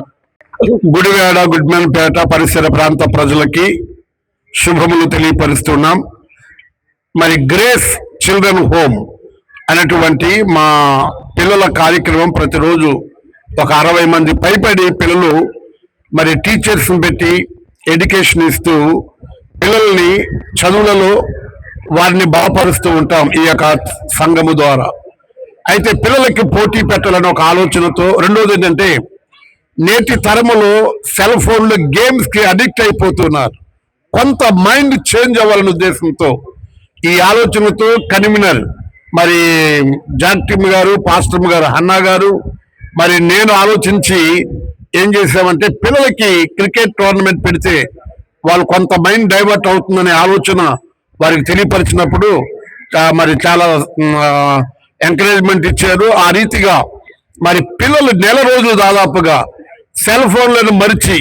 గుడివాడ, గుడ్మెన్పేట పరిసర ప్రాంత ప్రజలకి శుభములు తెలియపరుస్తున్నాం. మరి గ్రేస్ చిల్డ్రన్ హోమ్ అనేటువంటి మా పిల్లల కార్యక్రమం ప్రతిరోజు ఒక 60 మంది పైపడి పిల్లలు మరి టీచర్స్ పెట్టి ఎడ్యుకేషన్ ఇస్తూ పిల్లల్ని చదువులలో వారిని బలపరుస్తూ ఉంటాం ఈ యొక్క సంఘము ద్వారా. అయితే పిల్లలకి పోటీ పెట్టాలని ఒక ఆలోచనతో, రెండోది ఏంటంటే నేటి తరములో సెల్ ఫోన్లు గేమ్స్ కి అడిక్ట్ అయిపోతున్నారు. కొంత మైండ్ చేంజ్ అవ్వాలనే ఉద్దేశంతో ఈ ఆలోచనతో కన్వీనర్ మరి జాక్టిమ్ గారు, పాస్టర్ గారు, హన్నా గారు, మరి నేను ఆలోచించి ఏం చేశామంటే పిల్లలకి క్రికెట్ టోర్నమెంట్ పెడితే వాళ్ళు కొంత మైండ్ డైవర్ట్ అవుతుందనే ఆలోచన వారికి తెలియపరిచినప్పుడు మరి చాలా ఎంకరేజ్మెంట్ ఇచ్చారు. ఆ రీతిగా మరి పిల్లలు నెల రోజులు దాదాపుగా సెల్ ఫోన్లను మరిచి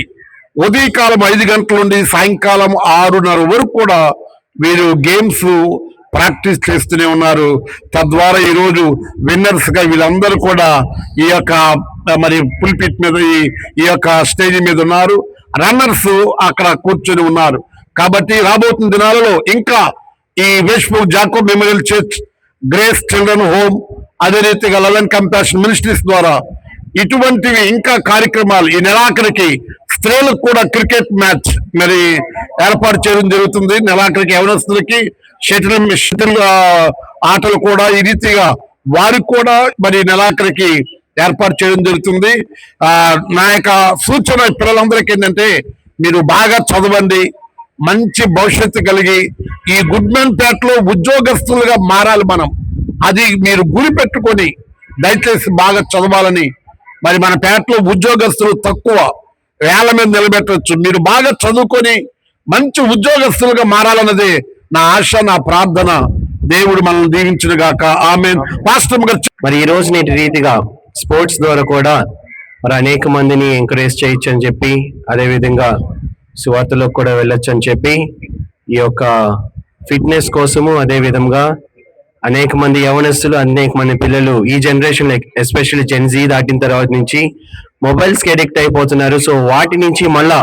ఉదయకాలం 5 గంటల నుండి సాయంకాలం 6:30 వరకు కూడా వీరు గేమ్స్ ప్రాక్టీస్ చేస్తూనే ఉన్నారు. తద్వారా ఈరోజు విన్నర్స్ గా వీళ్ళందరూ కూడా ఈ యొక్క మరి పుల్పిట్ మీద ఈ యొక్క స్టేజ్ మీద ఉన్నారు. రన్నర్స్ అక్కడ కూర్చొని ఉన్నారు. కాబట్టి రాబోతున్న దినాలలో ఇంకా ఈ Veshpur Jacob memorial church, grace children home, అదే రీతిగా లవ్ అండ్ కంపాషన్ మినిస్ట్రీస్ ద్వారా ఇటువంటివి ఇంకా కార్యక్రమాలు ఈ నెలాఖరికి స్త్రీలకు కూడా క్రికెట్ మ్యాచ్ మరి ఏర్పాటు చేయడం జరుగుతుంది. నెలాఖరికి యవనస్తులకి షటిల్ ఆటలు కూడా ఈ రీతిగా వారికి కూడా మరి నెలాఖరికి ఏర్పాటు చేయడం జరుగుతుంది. నా యొక్క సూచన పిల్లలందరికీ ఏంటంటే మీరు బాగా చదవండి, మంచి భవిష్యత్తు కలిగి ఈ గుడ్మెన్పేటలో ఉద్యోగస్తులుగా మారాలి మనం. అది మీరు గురి పెట్టుకొని దయచేసి బాగా చదవాలని. మరి మన పేటలో ఉద్యోగస్తులు తక్కువ, వేల మీద నిలబెట్టవచ్చు. మీరు బాగా చదువుకొని మంచి ఉద్యోగస్తులుగా మారాలన్నదే నా ఆశ, నా ప్రార్థన. దేవుడు మనల్ని దీవించిన గాక. ఆమేన్. పాస్టర్ గారు మరి ఈ రోజు నేటి రీతిగా స్పోర్ట్స్ ద్వారా కూడా మరి అనేక మందిని ఎంకరేజ్ చేయొచ్చు అని చెప్పి, అదేవిధంగా సువార్తలోకి కూడా వెళ్ళొచ్చు అని చెప్పి ఈ యొక్క ఫిట్నెస్ కోసము, అదే విధంగా అనేక మంది యవనస్తులు, అనేక మంది పిల్లలు ఈ జనరేషన్ ఎస్పెషల్లీ జెన్ జీ దాటిన తర్వాత నుంచి మొబైల్స్ కి అడిక్ట్ అయిపోతున్నారు. సో వాటి నుంచి మళ్ళా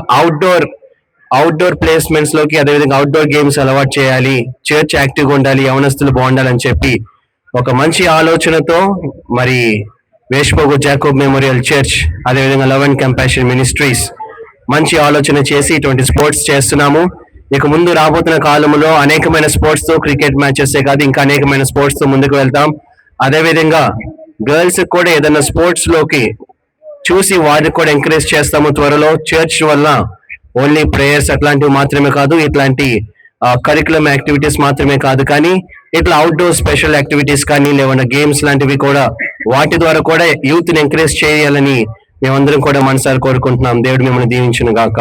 అవుట్డోర్ ప్లేస్మెంట్స్ లోకి, అదేవిధంగా అవుట్డోర్ గేమ్స్ అలవాటు చేయాలి, చర్చ్ యాక్టివ్గా ఉండాలి, యవనస్తులు బాగుండాలని చెప్పి ఒక మంచి ఆలోచనతో మరి వేష్పూర్ జాకోబ్ మెమోరియల్ చర్చ్, అదేవిధంగా లవ్ అండ్ కంపాషన్ మినిస్ట్రీస్ మంచి ఆలోచన చేసి ఇటువంటి స్పోర్ట్స్ చేస్తున్నాము. ఇక ముందు రాబోతున్న కాలంలో అనేకమైన స్పోర్ట్స్ తో, క్రికెట్ మ్యాచెస్ కాదు ఇంకా అనేకమైన స్పోర్ట్స్ తో ముందుకు వెళ్తాం. అదేవిధంగా గర్ల్స్ కూడా ఏదైనా స్పోర్ట్స్ లోకి చూసి వారికి కూడా ఎంకరేజ్ చేస్తాము త్వరలో. చర్చ్ వల్ల ఓన్లీ ప్రేయర్స్ అట్లాంటివి మాత్రమే కాదు, ఇట్లాంటి కరికులం యాక్టివిటీస్ మాత్రమే కాదు, కానీ ఇట్లా అవుట్డోర్ స్పెషల్ యాక్టివిటీస్ కానీ లేవన్నా గేమ్స్ లాంటివి కూడా, వాటి ద్వారా కూడా యూత్ ని ఎంకరేజ్ చేయాలని మేమందరం కూడా మనసారి కోరుకుంటున్నాం. దేవుడు మిమ్మల్ని దీవించును గాక.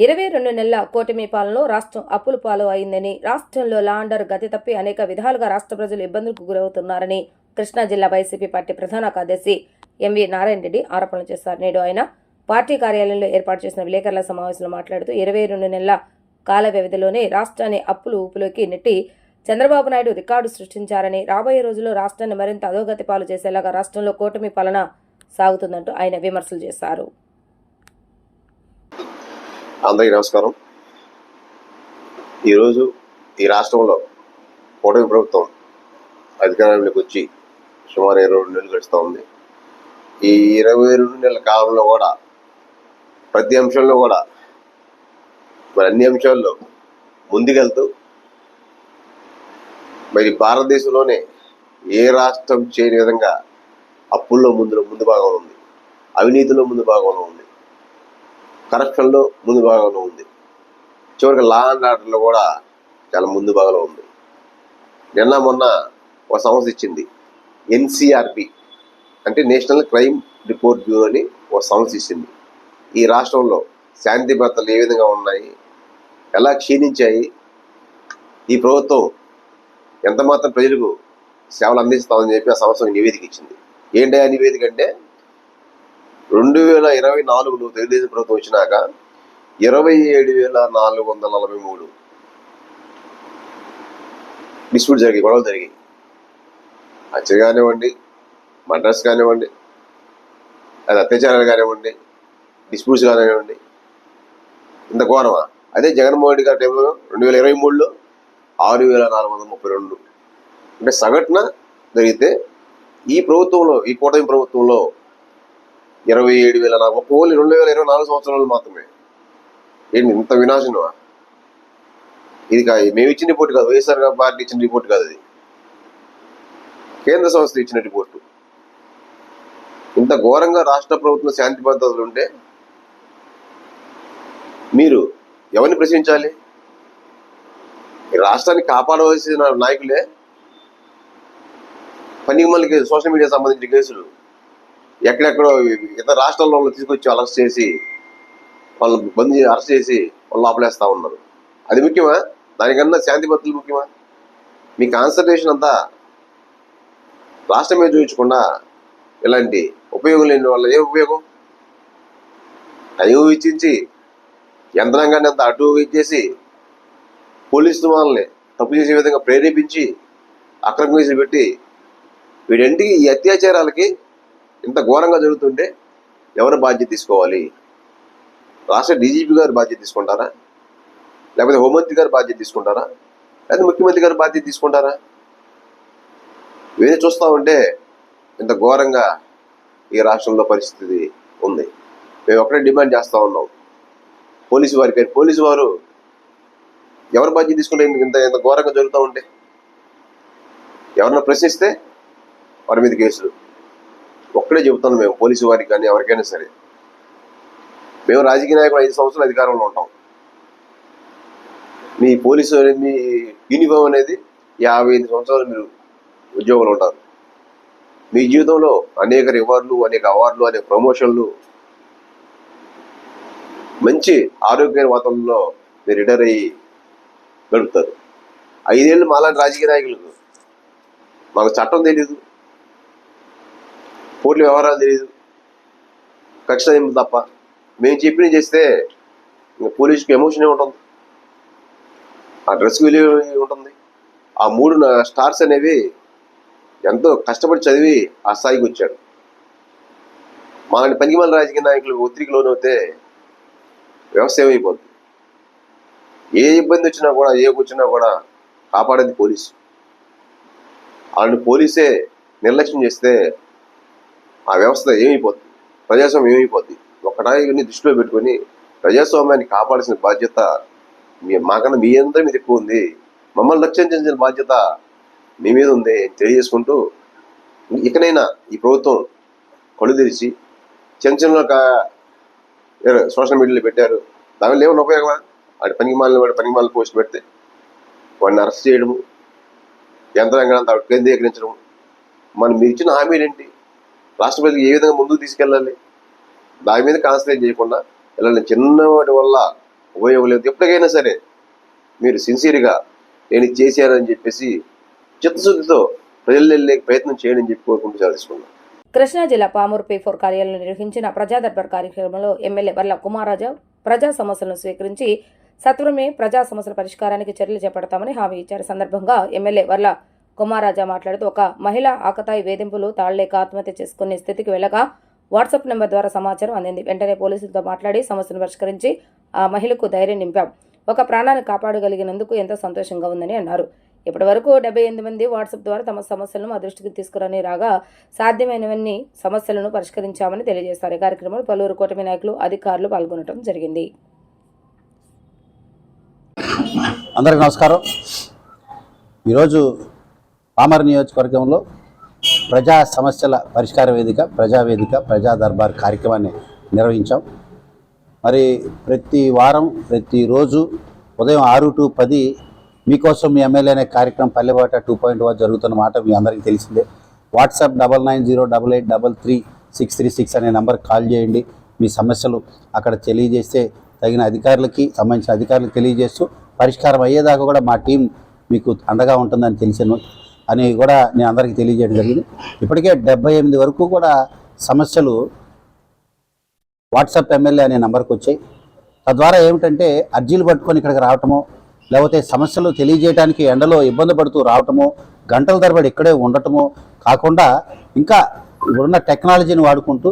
22 నెలల కూటమి పాలనలో రాష్ట్రం అప్పుల పాలు అయిందని, రాష్ట్రంలో లా అండ్ ఆర్డర్ గతి తప్పి అనేక విధాలుగా రాష్ట్ర ప్రజలు ఇబ్బందులకు గురవుతున్నారని కృష్ణా జిల్లా వైసీపీ పార్టీ ప్రధాన కార్యదర్శి ఎంవి నారాయణ రెడ్డి ఆరోపణలు చేశారు. నేడు ఆయన పార్టీ కార్యాలయంలో ఏర్పాటు చేసిన విలేకరుల సమావేశంలో మాట్లాడుతూ 22 నెలల కాల వ్యవధిలోనే రాష్ట్రాన్ని అప్పులు ఊపులోకి నెట్టి చంద్రబాబు నాయుడు రికార్డు సృష్టించారని, రాబోయే రోజుల్లో రాష్ట్రాన్ని మరింత అధోగతి పాలు చేసేలాగా రాష్ట్రంలో కూటమి పాలన సాగుతుందంటూ ఆయన విమర్శలు చేశారు. అందరికీ నమస్కారం. ఈరోజు ఈ రాష్ట్రంలో కూటమి ప్రభుత్వం అధికారంలోకి వచ్చి సుమారు 22 నెలలు గడుస్తూ ఉంది. ఈ 22 నెలల కాలంలో కూడా ప్రతి అంశంలో కూడా మరి అన్ని అంశాల్లో ముందుకెళ్తూ మరి భారతదేశంలోనే ఏ రాష్ట్రం చేయని విధంగా అప్పుల్లో ముందు భాగంలో ఉంది, అవినీతిలో ముందు భాగంలో ఉంది, కరప్షన్లో ముందు భాగంలో ఉంది, చివరికి లా అండ్ ఆర్డర్లో కూడా చాలా ముందు భాగంలో ఉంది. నిన్న మొన్న ఒక సంస్థ ఇచ్చింది, ఎన్సిఆర్బి అంటే నేషనల్ క్రైమ్ రిపోర్ట్ బ్యూరో అని ఒక సంస్థ ఇచ్చింది. ఈ రాష్ట్రంలో శాంతి భద్రతలు ఏ విధంగా ఉన్నాయి, ఎలా క్షీణించాయి, ఈ ప్రభుత్వం ఎంత మాత్రం ప్రజలకు సేవలు అందిస్తామని చెప్పి ఆ సంవత్సరం నివేదిక ఇచ్చింది. ఏంటి ఆ నివేదిక అంటే 2024లో తెలుగుదేశం ప్రభుత్వం వచ్చినాక 27,443 డిస్ప్యూట్ జరిగాయి, గొడవలు జరిగాయి. హత్య కానివ్వండి, మర్డర్స్ కానివ్వండి, అది అత్యాచారాలు కానివ్వండి, డిస్ప్యూట్స్ కానివ్వండి. ఇంత ఘోరమా? అదే జగన్మోహన్ రెడ్డి గారి టైంలో 2023లో 6,432, అంటే సగటున జరిగితే ఈ ప్రభుత్వంలో, ఈ కూటమి ప్రభుత్వంలో 27,000 ఓన్లీ 2024 సంవత్సరాలు మాత్రమే. ఏంటి ఇంత వినాశనమా? ఇది మేము ఇచ్చిన రిపోర్ట్ కాదు, వైఎస్ఆర్ పార్టీ ఇచ్చిన రిపోర్ట్ కాదు, అది కేంద్ర సంస్థ ఇచ్చిన రిపోర్టు. ఇంత ఘోరంగా రాష్ట్ర ప్రభుత్వం శాంతి భద్రతలు ఉంటే మీరు ఎవరిని ప్రశ్నించాలి? రాష్ట్రాన్ని కాపాడవలసిన నాయకులే పనికి మళ్ళీ సోషల్ మీడియా సంబంధించిన కేసులు ఎక్కడెక్కడో ఇతర రాష్ట్రాల్లో తీసుకొచ్చి అరెస్ట్ చేసి వాళ్ళని అరెస్ట్ చేసి వాళ్ళు లోపలేస్తా ఉన్నారు. అది ముఖ్యమా? దానికన్నా శాంతి భద్రతలు ముఖ్యమా? మీ కాన్సన్ట్రేషన్ అంతా రాష్ట్రం మీద చూపించకుండా ఇలాంటి ఉపయోగం లేని వల్ల ఏ ఉపయోగం? టైం ఇచ్చించి యంత్రాంగాన్ని అంతా అటు ఇచ్చేసి పోలీసులు వాళ్ళని తప్పు చేసే విధంగా ప్రేరేపించి అక్రమ కేసులు పెట్టి వీడింటికి ఈ అత్యాచారాలకి ఇంత ఘోరంగా జరుగుతుంటే ఎవరు బాధ్యత తీసుకోవాలి? రాష్ట్ర డీజీపీ గారు బాధ్యత తీసుకుంటారా? లేకపోతే హోంమంత్రి గారు బాధ్యత తీసుకుంటారా? లేకపోతే ముఖ్యమంత్రి గారు బాధ్యత తీసుకుంటారా? ఇవన్నీ చూస్తూ ఉంటే ఇంత ఘోరంగా ఈ రాష్ట్రంలో పరిస్థితి ఉంది. మేము ఒకటే డిమాండ్ చేస్తూ ఉన్నాం పోలీసు వారికి. పోలీసు వారు ఎవరు బాధ్యత తీసుకుంటే ఇంత ఇంత ఘోరంగా జరుగుతూ ఉంటే ఎవరన్నా ప్రశ్నిస్తే వారి మీద కేసులు. ఒక్కడే చెబుతాను, మేము పోలీసు వారికి కానీ ఎవరికైనా సరే, మేము రాజకీయ నాయకులు 5 సంవత్సరాలు అధికారంలో ఉంటాం. మీ పోలీసు మీ యూనిఫామ్ అనేది 55 సంవత్సరాలు మీరు ఉద్యోగంలో ఉంటారు. మీ జీవితంలో అనేక రివార్డులు, అనేక అవార్డులు, అనేక ప్రమోషన్లు, మంచి ఆరోగ్యమైన వాతావరణంలో మీరు రిటైర్ అయ్యి గడుపుతారు. 5 ఏళ్ళు మాలాంటి రాజకీయ నాయకులకు మాకు చట్టం తెలీదు, కోర్టుల వ్యవహారాలు తెలియదు, కక్ష తప్ప. మేము చెప్పినవి చేస్తే ఇంకా పోలీసుకి ఎమోషనే ఉంటుంది, ఆ డ్రెస్ విలువ ఉంటుంది. ఆ 3 స్టార్స్ అనేవి ఎంతో కష్టపడి చదివి ఆ స్థాయికి వచ్చాడు. మాలాంటి పనికిమాల రాజకీయ నాయకులు ఒత్తిడికి లోనవుతే వ్యవస్థ ఏమైపోద్ది? ఏ ఇబ్బంది వచ్చినా కూడా, ఏ కూర్చున్నా కూడా కాపాడేది పోలీసు. అలాంటి పోలీసే నిర్లక్ష్యం చేస్తే ఆ వ్యవస్థ ఏమైపోద్ది? ప్రజాస్వామ్యం ఏమైపోద్ది? ఒక్కటాన్ని దృష్టిలో పెట్టుకొని ప్రజాస్వామ్యాన్ని కాపాడాల్సిన బాధ్యత మాకన్నా మీ అందరి మీద ఎక్కువ ఉంది. మమ్మల్ని రక్షించాల్సిన బాధ్యత మీ మీద ఉంది తెలియజేసుకుంటూ, ఇకనైనా ఈ ప్రభుత్వం కళ్ళు తెరిచి చిన్న సోషల్ మీడియాలో పెట్టారు, దానివల్ల ఏమైనా ఉపయోగమా? వాడి పనికిమాలిన పోస్ట్ పెడితే వాడిని అరెస్ట్ చేయడము, యంత్రాంగాన్ని కేంద్రీకరించడం. మీరు ఇచ్చిన హామీలు ఏంటి? రాష్ట్ర ప్రజలకు ఏ విధంగా ముందుకు తీసుకెళ్ళాలి? దాని మీద కాన్సన్ట్రేట్ చేయకుండా ఇలా చిన్నవాటి వల్ల ఉపయోగం లేదు. ఎప్పటికైనా సరే మీరు సిన్సియర్గా నేను చేశానని చెప్పేసి చిత్తశుద్ధితో ప్రజలు వెళ్ళే ప్రయత్నం చేయడం చెప్పి కోరుకుంటూ తెలుసుకున్నాను. కృష్ణా జిల్లా పామూరు P4 కార్యాలయంలో నిర్వహించిన ప్రజా దర్బార్ కార్యక్రమంలో ఎమ్మెల్యే వర్ల కుమారరాజు ప్రజా సమస్యలను స్వీకరించి సత్వరమే ప్రజా సమస్యల పరిష్కారానికి చర్యలు చేపడతామని హామీ ఇచ్చారు. సందర్భంగా ఎమ్మెల్యే వర్ల కుమారరాజా మాట్లాడుతూ ఒక మహిళ ఆకతాయి వేధింపులు తాళ్లేక ఆత్మహత్య చేసుకునే స్థితికి వెళ్ళగా వాట్సాప్ నెంబర్ ద్వారా సమాచారం అందింది. వెంటనే పోలీసులతో మాట్లాడి సమస్యను పరిష్కరించి ఆ మహిళకు ధైర్యం నింపాం. ఒక ప్రాణాన్ని కాపాడగలిగినందుకు ఎంతో సంతోషంగా ఉందని అన్నారు. ఇప్పటి వరకు 78 మంది వాట్సాప్ ద్వారా తమ సమస్యలను మా దృష్టికి తీసుకురని రాగా సాధ్యమైనవన్నీ సమస్యలను పరిష్కరించామని తెలియజేశారు. ఈ కార్యక్రమంలో పలువురు కూటమి నాయకులు, అధికారులు పాల్గొనడం జరిగింది. అందరికీ నమస్కారం. ఈరోజు పామర్ నియోజకవర్గంలో ప్రజా సమస్యల పరిష్కార వేదిక, ప్రజావేదిక, ప్రజా దర్బార్ కార్యక్రమాన్ని నిర్వహించాం. మరి ప్రతి వారం, ప్రతిరోజు ఉదయం 6 to 10 మీకోసం మీ ఎమ్మెల్యే అనే కార్యక్రమం పల్లెబాట 2.1 జరుగుతున్న మాట మీ అందరికీ తెలిసిందే. వాట్సాప్ 9908833636 అనే నెంబర్కి కాల్ చేయండి. మీ సమస్యలు అక్కడ తెలియజేస్తే తగిన అధికారులకి సంబంధించిన అధికారులకు తెలియజేస్తూ పరిష్కారం అయ్యేదాకా కూడా మా టీం మీకు అండగా ఉంటుందని తెలిసాను అని కూడా నేను అందరికీ తెలియజేయడం జరిగింది. ఇప్పటికే 78 వరకు కూడా సమస్యలు వాట్సాప్ ఎమ్మెల్యే అనే నెంబర్కి వచ్చాయి. తద్వారా ఏమిటంటే అర్జీలు పట్టుకొని ఇక్కడికి రావటము, లేకపోతే సమస్యలు తెలియజేయడానికి ఎండలో ఇబ్బంది పడుతూ రావటము, గంటల తరబడి ఇక్కడే ఉండటము కాకుండా ఇంకా ఇప్పుడున్న టెక్నాలజీని వాడుకుంటూ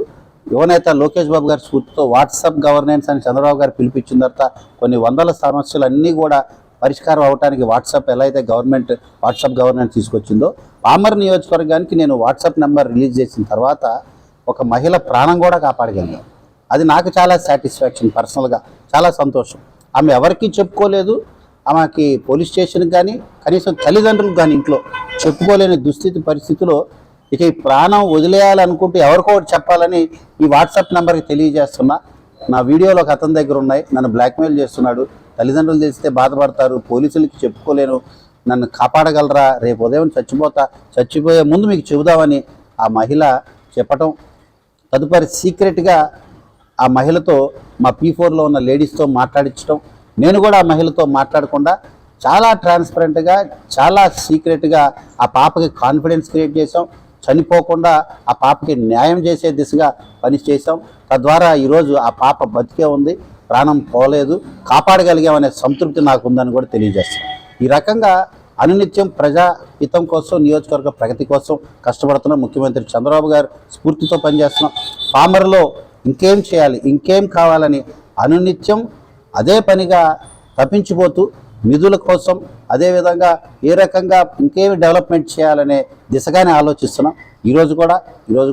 యువనేత లోకేష్ బాబు గారి స్ఫూర్తితో వాట్సాప్ గవర్నెన్స్ అని చంద్రబాబు గారు పిలిపించిన తర్వాత కొన్ని వందల సమస్యలన్నీ కూడా పరిష్కారం అవడానికి వాట్సాప్ ఎలా అయితే గవర్నమెంట్ వాట్సాప్ గవర్నెన్స్ తీసుకొచ్చిందో, పామర్ నియోజకవర్గానికి నేను వాట్సాప్ నెంబర్ రిలీజ్ చేసిన తర్వాత ఒక మహిళ ప్రాణం కూడా కాపాడగలిగాను. అది నాకు చాలా సాటిస్ఫాక్షన్, పర్సనల్గా చాలా సంతోషం. ఆమె ఎవరికీ చెప్పుకోలేదు, ఆమెకి పోలీస్ స్టేషన్కి కానీ కనీసం తల్లిదండ్రులకు కానీ ఇంట్లో చెప్పుకోలేని దుస్థితి పరిస్థితిలో ఇక ఈ ప్రాణం వదిలేయాలనుకుంటూ ఎవరికో ఒకటి చెప్పాలని ఈ వాట్సాప్ నెంబర్కి తెలియజేస్తున్నా. నా వీడియోలు ఒక అతని దగ్గర ఉన్నాయి, నన్ను బ్లాక్మెయిల్ చేస్తున్నాడు, తల్లిదండ్రులు తెలిస్తే బాధపడతారు, పోలీసులకి చెప్పుకోలేను, నన్ను కాపాడగలరా, రేపు ఉదయం చచ్చిపోయే ముందు మీకు చెబుదామని ఆ మహిళ చెప్పటం, తదుపరి సీక్రెట్గా ఆ మహిళతో మా P4లో ఉన్న లేడీస్తో మాట్లాడించడం, నేను కూడా ఆ మహిళతో మాట్లాడకుండా చాలా ట్రాన్స్పరెంట్గా చాలా సీక్రెట్గా ఆ పాపకి కాన్ఫిడెన్స్ క్రియేట్ చేసాం. చనిపోకుండా ఆ పాపకి న్యాయం చేసే దిశగా పని చేసాం. తద్వారా ఈరోజు ఆ పాప బతికే ఉంది, ప్రాణం పోలేదు, కాపాడగలిగామనే సంతృప్తి నాకు ఉందని కూడా తెలియజేస్తాం. ఈ రకంగా అనునిత్యం ప్రజా హితం కోసం, నియోజకవర్గ ప్రగతి కోసం కష్టపడుతున్నాం. ముఖ్యమంత్రి చంద్రబాబు గారు స్ఫూర్తితో పనిచేస్తున్నాం. పామర్లో ఇంకేం చేయాలి, ఇంకేం కావాలని అనునిత్యం అదే పనిగా తప్పించిపోతూ నిధుల కోసం, అదేవిధంగా ఏ రకంగా ఇంకేమి డెవలప్మెంట్ చేయాలనే దిశగానే ఆలోచిస్తున్నాం. ఈరోజు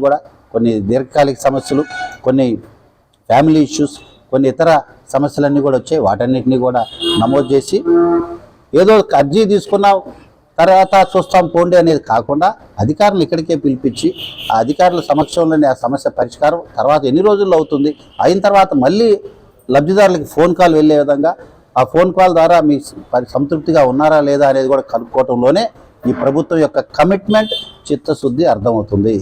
కూడా కొన్ని దీర్ఘకాలిక సమస్యలు, కొన్ని ఫ్యామిలీ ఇష్యూస్, కొన్ని ఇతర సమస్యలన్నీ కూడా వచ్చాయి. వాటన్నిటినీ కూడా నమోదు చేసి ఏదో అర్జీ తీసుకున్నాం తర్వాత చూస్తాం పోండి అనేది కాకుండా అధికారులు ఇక్కడికే పిలిపించి ఆ అధికారుల సమక్షంలోనే ఆ సమస్య పరిష్కారం తర్వాత ఎన్ని రోజుల్లో అవుతుంది, అయిన తర్వాత మళ్ళీ లబ్ధిదారులకి ఫోన్ కాల్ వెళ్ళే విధంగా ఆ ఫోన్ కాల్ ద్వారా మీ సంతృప్తిగా ఉన్నారా లేదా అనేది కూడా కనుక్కోవటంలోనే ఈ ప్రభుత్వం యొక్క కమిట్మెంట్, చిత్తశుద్ధి అర్థమవుతుంది.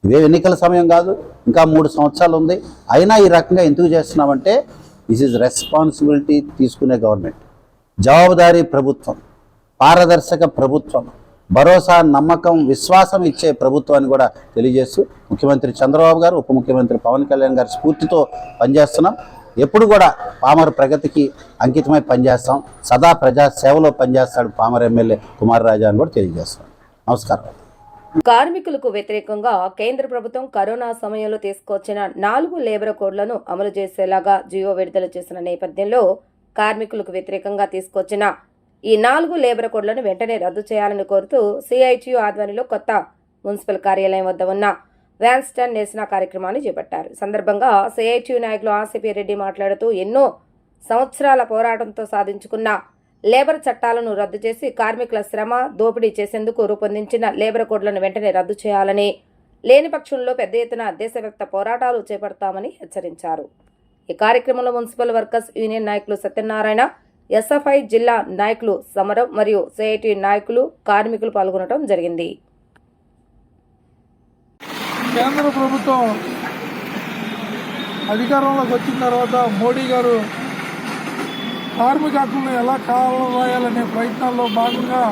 ఇవే ఎన్నికల సమయం కాదు, ఇంకా 3 సంవత్సరాలు ఉంది. అయినా ఈ రకంగా ఎందుకు చేస్తున్నామంటే దిస్ ఈజ్ రెస్పాన్సిబిలిటీ తీసుకునే గవర్నమెంట్, జవాబుదారీ ప్రభుత్వం, పారదర్శక ప్రభుత్వం, భరోసా, నమ్మకం, విశ్వాసం ఇచ్చే ప్రభుత్వాన్ని కూడా తెలియజేస్తూ ముఖ్యమంత్రి చంద్రబాబు గారు, ఉప ముఖ్యమంత్రి పవన్ కళ్యాణ్ గారి స్ఫూర్తితో పనిచేస్తున్నాం. ఎప్పుడు కూడా పామర్ ప్రగతికి అంకితమై పనిచేస్తాం. సదా ప్రజా సేవలో పనిచేస్తాడు పామర్ ఎమ్మెల్యే కుమార్ రాజా అని కూడా తెలియజేస్తాం. నమస్కారం. కార్మికులకు వ్యతిరేకంగా కేంద్ర ప్రభుత్వం కరోనా సమయంలో తీసుకొచ్చిన 4 లేబర్ కోడ్లను అమలు చేసేలాగా జియో విడుదల చేసిన నేపథ్యంలో కార్మికులకు వ్యతిరేకంగా తీసుకొచ్చిన ఈ 4 లేబర్ కోడ్లను వెంటనే రద్దు చేయాలని కోరుతూ CITU ఆధ్వర్యంలో కొత్త మున్సిపల్ కార్యాలయం వద్ద ఉన్న వ్యాన్ స్టాండ్ నిరసన కార్యక్రమాన్ని చేపట్టారు. సందర్భంగా CITU నాయకులు ఆసిపి రెడ్డి మాట్లాడుతూ ఎన్నో సంవత్సరాల పోరాటంతో సాధించుకున్న లేబర్ చట్టాలను రద్దు చేసి కార్మికుల శ్రమ దోపిడీ చేసేందుకు రూపొందించిన లేబర్ కోడ్లను వెంటనే రద్దు చేయాలని, లేని పక్షంలో పెద్ద ఎత్తున దేశవ్యాప్త పోరాటాలు చేపడతామని హెచ్చరించారు. ఈ కార్యక్రమంలో మున్సిపల్ వర్కర్స్ యూనియన్ నాయకులు సత్యనారాయణ, SFI జిల్లా నాయకులు సమరం మరియు CITU నాయకులు, కార్మికులు పాల్గొనడం జరిగింది. కేంద్ర ప్రభుత్వం అధికారంలోకి వచ్చిన తర్వాత మోడీ గారు కార్మిక హక్కులను ఎలా కావాలనే ప్రయత్నాల్లో భాగంగా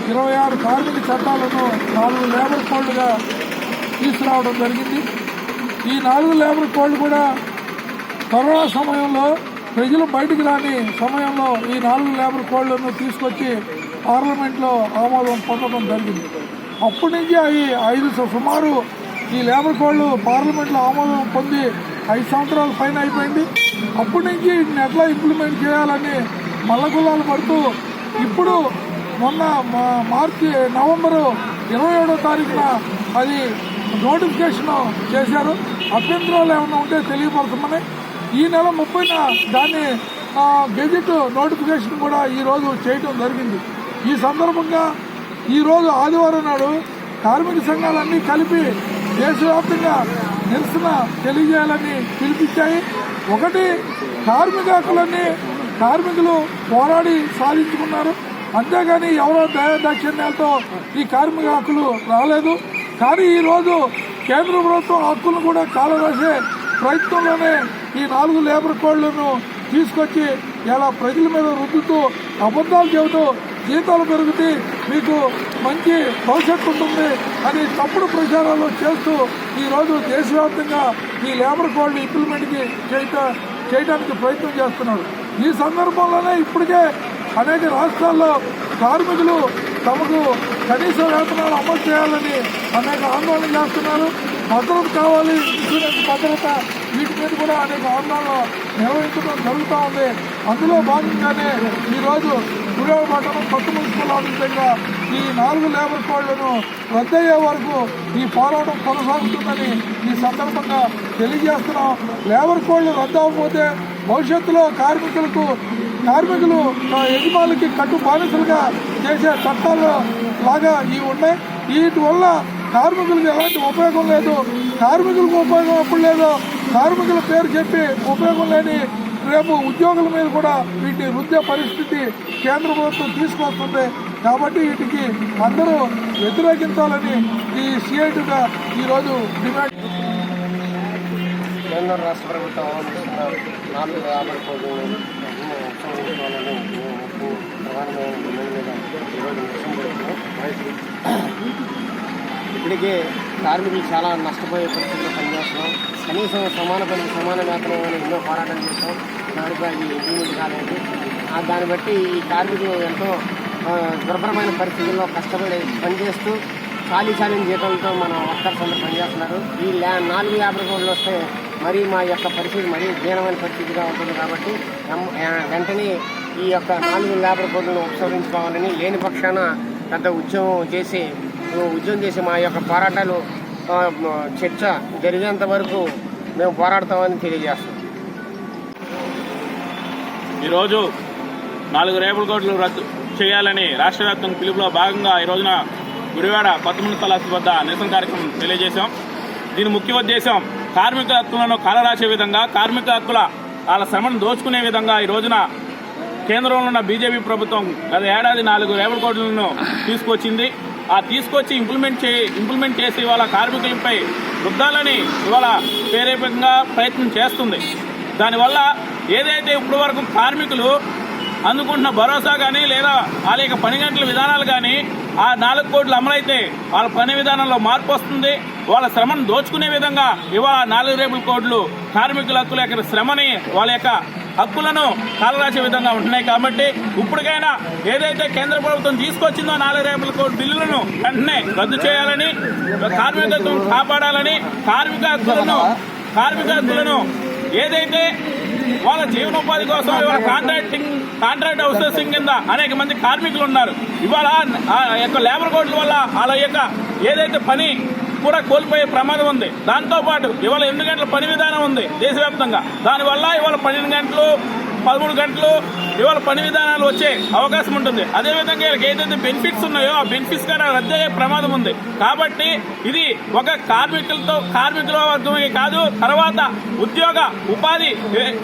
26 కార్మిక చట్టాలను 4 లేబర్ కోడ్లుగా తీసుకురావడం జరిగింది. ఈ 4 లేబర్ కోడ్లు కూడా కరోనా సమయంలో ప్రజలు బయటికి రాని సమయంలో ఈ 4 లేబర్ కోడ్లను తీసుకొచ్చి పార్లమెంట్లో ఆమోదం పొందడం జరిగింది. అప్పటి నుంచి అవి సుమారు ఈ లేబర్ కోడ్లు పార్లమెంట్లో ఆమోదం పొంది 5 సంవత్సరాల పైన అయిపోయింది. అప్పటి నుంచి వీటిని ఎట్లా ఇంప్లిమెంట్ చేయాలని మల్లగుల్లాలు పడుతూ ఇప్పుడు మొన్న నవంబరు 27వ తారీఖున అది నోటిఫికేషన్ చేశారు. అభ్యంతరాలు ఏమైనా ఉంటే తెలియపరచమని ఈ నెల 30న దాన్ని గెజెట్ నోటిఫికేషన్ కూడా ఈరోజు చేయడం జరిగింది. ఈ సందర్భంగా ఈరోజు ఆదివారం నాడు కార్మిక సంఘాలన్నీ కలిపి దేశవ్యాప్తంగా నిరసన తెలియజేయాలని పిలిపించాయి. ఒకటి, కార్మిక హక్కులన్నీ కార్మికులు పోరాడి సాధించుకున్నారు, అంతేగాని ఎవరో దయాదాక్షిణ్యాలతో ఈ కార్మిక హక్కులు రాలేదు. కానీ ఈరోజు కేంద్ర ప్రభుత్వం హక్కులను కూడా కాలరాసే ప్రయత్నంలోనే ఈ 4 లేబర్ కోడ్లను తీసుకొచ్చి ఇలా ప్రజల మీద రుద్దుతూ అబద్ధాలు చెబుతూ జీతాలు పెరుగుతూ మీకు మంచి భవిష్యత్తు ఉంటుంది అని తప్పుడు ప్రచారాలు చేస్తూ ఈరోజు దేశవ్యాప్తంగా ఈ లేబర్ కోడ్లు ఇంప్లిమెంట్కి చేయడానికి ప్రయత్నం చేస్తున్నారు. ఈ సందర్భంలోనే ఇప్పటికే అనేక రాష్ట్రాల్లో కార్మికులు తమకు కనీస వేతనాలు అమలు చేయాలని అనేక ఆందోళన చేస్తున్నారు. భద్రత కావాలి, ఇన్సూరెన్స్ భద్రత, వీటి మీద కూడా అనేక ఆందోళనలు నిర్వహించడం జరుగుతూ ఉంది. అందులో భాగంగానే ఈరోజు గుడివాడ పట్టణం కొత్త మున్సిపల్ ఆఫీసర్గా ఈ 4 లేబర్ కోడ్లను రద్దయ్యే వరకు ఈ పోరాటం కొనసాగుతుందని ఈ సందర్భంగా తెలియజేస్తున్నాం. లేబర్ కోడ్లు రద్దు అవ్వకపోతే భవిష్యత్తులో కార్మికులు యజమానులకి కట్టు బానిసలుగా చేసే చట్టాలు లాగా ఇవి ఉన్నాయి. వీటి వల్ల కార్మికులకు ఎలాంటి ఉపయోగం లేదు. కార్మికులకు ఉపయోగం ఎప్పుడు లేదో కార్మికుల పేరు చెప్పి ఉపయోగం లేని రేపు ఉద్యోగుల మీద కూడా వీటి రుద్దే పరిస్థితి కేంద్ర ప్రభుత్వం తీసుకొస్తుంది. కాబట్టి వీటికి అందరూ వ్యతిరేకించాలని ఈ సిఐటిగా ఈరోజు డిమాండ్. కేంద్ర రాష్ట్ర ప్రభుత్వం అవలంబిస్తున్న 4 లేబర్ కోడ్లను ఉపసంహరించుకోవాలని ప్రధానమైన డిమాండ్ మీద ఈరోజు నిరసన జరుగుతున్నాం. ఇప్పటికే కార్మికులు చాలా నష్టపోయే పరిస్థితుల్లో పనిచేస్తున్నాం. కనీసం సమాన పనికి సమాన వేతనం అని ఎన్నో పోరాటం చేస్తాం. దానిపై అది ఇంప్లిమెంట్ కాలేదు. దాన్ని బట్టి ఈ కార్మికులు ఎంతో దుర్భరమైన పరిస్థితుల్లో కష్టపడి పనిచేస్తూ చాలీ జీతంతో మన వర్కర్స్ అందరూ పనిచేస్తున్నారు. ఈ 4 లేబర్ కోడ్లు వస్తే మరి మా యొక్క పరిస్థితి మరీ దీనమైన పరిస్థితిగా ఉంటుంది. కాబట్టి వెంటనే ఈ యొక్క 4 లేబర్ కోడ్లను ఉపసంహరించుకోవాలని, లేని పక్షాన పెద్ద ఉద్యమం చేసి మా యొక్క పోరాటాలు చర్చ జరిగేంత వరకు మేము పోరాడతామని తెలియజేస్తాం. ఈరోజు 4 లేబర్ కోడ్లు రద్దు చేయాలని రాష్ట్ర వ్యాప్తంగా పిలుపులో భాగంగా ఈ రోజున గుడివాడ కొత్త మున్సిపల్ ఆఫీస్ వద్ద నిరసన కార్యక్రమం తెలియజేశాం. దీని ముఖ్య ఉద్దేశం కార్మిక హక్కులను కాలరాసే విధంగా, కార్మిక హక్కుల వాళ్ళ శ్రమను దోచుకునే విధంగా ఈ రోజున కేంద్రంలో ఉన్న బీజేపీ ప్రభుత్వం గత ఏడాది 4 లేబర్ కోడ్లను తీసుకొచ్చింది. తీసుకొచ్చి ఇంప్లిమెంట్ చేసి ఇవాళ కార్మికులపై రుద్దాలని ఇవాళ ప్రేరేపకంగా ప్రయత్నం చేస్తుంది. దానివల్ల ఏదైతే ఇప్పటి వరకు కార్మికులు అందుకుంటున్న భరోసా కానీ లేదా వాళ్ళ యొక్క పని గంటల విధానాలు కానీ ఆ 4 కోడ్లు అమలైతే వాళ్ళ పని విధానంలో మార్పు వస్తుంది. వాళ్ళ శ్రమను దోచుకునే విధంగా ఇవాళ 4 లేబర్ కోడ్లు కార్మికుల హక్కుల యొక్క శ్రమని, వాళ్ళ యొక్క హక్కులను కాలరాసే విధంగా ఉంటున్నాయి. కాబట్టి ఇప్పటికైనా ఏదైతే కేంద్ర ప్రభుత్వం తీసుకొచ్చిందో 4 లేబర్ కోడ్ బిల్లులను వెంటనే రద్దు చేయాలని, కార్మికత్వం కాపాడాలని, కార్మిక హక్కులను ఏదైతే వాళ్ళ జీవనోపాధి కోసం ఇవాళ కాంట్రాక్ట్ అవుట్సోర్సింగ్ కింద అనేక మంది కార్మికులు ఉన్నారు. ఇవాళ ఆ యొక్క లేబర్ కోడ్ల వల్ల వాళ్ళ యొక్క ఏదైతే పని కూడా కోల్పోయే ప్రమాదం ఉంది. దాంతోపాటు ఇవాళ 8 గంటల పని విధానం ఉంది దేశవ్యాప్తంగా. దానివల్ల ఇవాళ 12 గంటలు 13 గంటలు ఇవాళ పని విధానాలు వచ్చే అవకాశం ఉంటుంది. అదేవిధంగా ఏదైతే బెనిఫిట్స్ ఉన్నాయో ఆ బెనిఫిట్స్ కూడా రద్దు అయ్యే ప్రమాదం ఉంది. కాబట్టి ఇది ఒక కార్మికుల వర్గమే కాదు, తర్వాత ఉద్యోగ ఉపాధి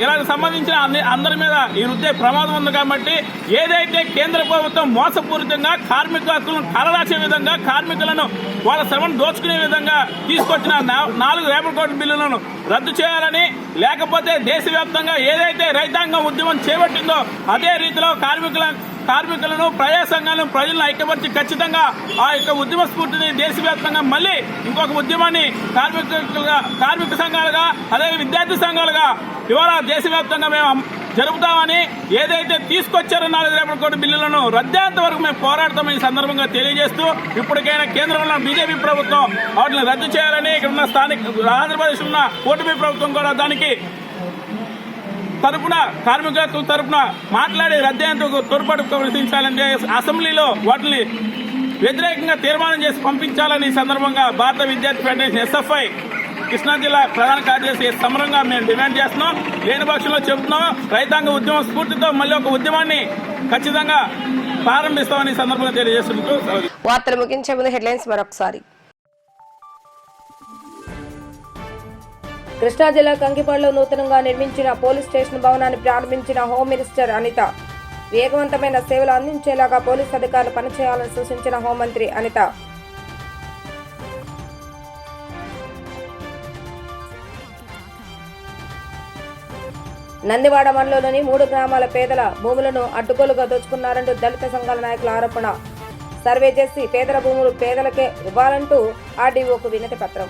ఇలా సంబంధించిన అందరి మీద ఈ రుద్దే ప్రమాదం ఉంది. కాబట్టి ఏదైతే కేంద్ర ప్రభుత్వం మోసపూరితంగా కార్మిక హక్కులను కాలరాసే విధంగా, కార్మికులను వాళ్ళ శ్రమను దోచుకునే విధంగా తీసుకొచ్చిన 4 లేబర్ కోడ్ బిల్లులను రద్దు చేయాలని, లేకపోతే దేశవ్యాప్తంగా ఏదైతే రైతాంగం ఉద్యమం చేపట్టిందో అదే రీతిలో కార్మికులను, ప్రజా సంఘాలను, ప్రజలను ఐక్యపరిచి ఖచ్చితంగా ఆ యొక్క ఉద్యమ స్ఫూర్తిని దేశవ్యాప్తంగా మళ్ళీ ఇంకొక ఉద్యమాన్ని కార్మిక సంఘాలుగా, అదే విద్యార్థి సంఘాలుగా ఇవాళ దేశవ్యాప్తంగా మేము జరుపుతామని, ఏదైతే తీసుకొచ్చారో 4 లేబర్ కోడ్ బిల్లులను రద్దేంత వరకు మేము పోరాడతామని ఈ సందర్భంగా తెలియజేస్తూ, ఇప్పటికైనా కేంద్రంలో బీజేపీ ప్రభుత్వం వాటిని రద్దు చేయాలని, ఇక్కడ ఉన్న ఆంధ్రప్రదేశ్ ఉన్న కూటమి ప్రభుత్వం కూడా దానికి కార్మిక తరపున మాట్లాడి రద్దేందుకు తోడ్పాటు ప్రదర్శించాలని, అసెంబ్లీలో వాటిని వ్యతిరేకంగా తీర్మానం చేసి పంపించాలని సందర్భంగా భారత విద్యార్థి ఫెడరేషన్ SFI కృష్ణా జిల్లా ప్రధాన కార్యదర్శి సమరంగా మేము డిమాండ్ చేస్తున్నాం. లేని పక్షంలో చెబుతున్నాం, రైతాంగ ఉద్యమం స్ఫూర్తితో మళ్ళీ ఒక ఉద్యమాన్ని ఖచ్చితంగా ప్రారంభిస్తామని సందర్భంగా తెలియజేస్తుంటూ వార్తలు ముగించే ముందు హెడ్లైన్స్ మరొకసారి. కృష్ణా జిల్లా కంకిపాడులో నూతనంగా నిర్మించిన పోలీస్ స్టేషన్ భవనాన్ని ప్రారంభించిన హోమ్ మినిస్టర్ అనిత. వేగవంతమైన సేవలు అందించేలాగా పోలీస్ అధికారులు పనిచేయాలని సూచించిన హోంమంత్రి అనిత. నందివాడ మండలంలోని 3 గ్రామాల పేదల భూములను అడ్డుగోలుగా దోచుకున్నారంటూ దళిత సంఘాల నాయకుల ఆరోపణ. సర్వే చేసి పేదల భూములు పేదలకే ఇవ్వాలంటూ ఆర్డీఓకు వినతి పత్రం.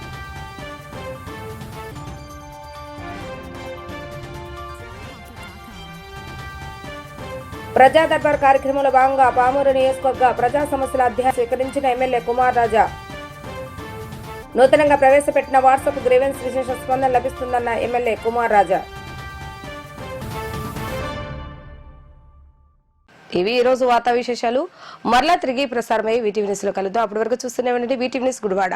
ప్రజా దర్బార్ కార్యక్రమంలో భాగంగా పామూరు నియోజకవర్గ ప్రజా సమస్యల అధ్యయనం స్వీకరించిన ఎమ్మెల్యే కుమార్ రాజా. నూతనంగా ప్రవేశపెట్టిన వాట్సాప్ గ్రీవెన్స్ విశేష స్పందన లభిస్తుందన్న ఎమ్మెల్యే కుమార్ రాజా. ఇవి ఈరోజు వార్తా విశేషాలు. మరలా తిరిగి ప్రసారమై వీటీవీ న్యూస్ లో కలుద్దాం. అప్పటి వరకు చూస్తూనే ఉండండి వీటీవీ న్యూస్ గుడివాడ.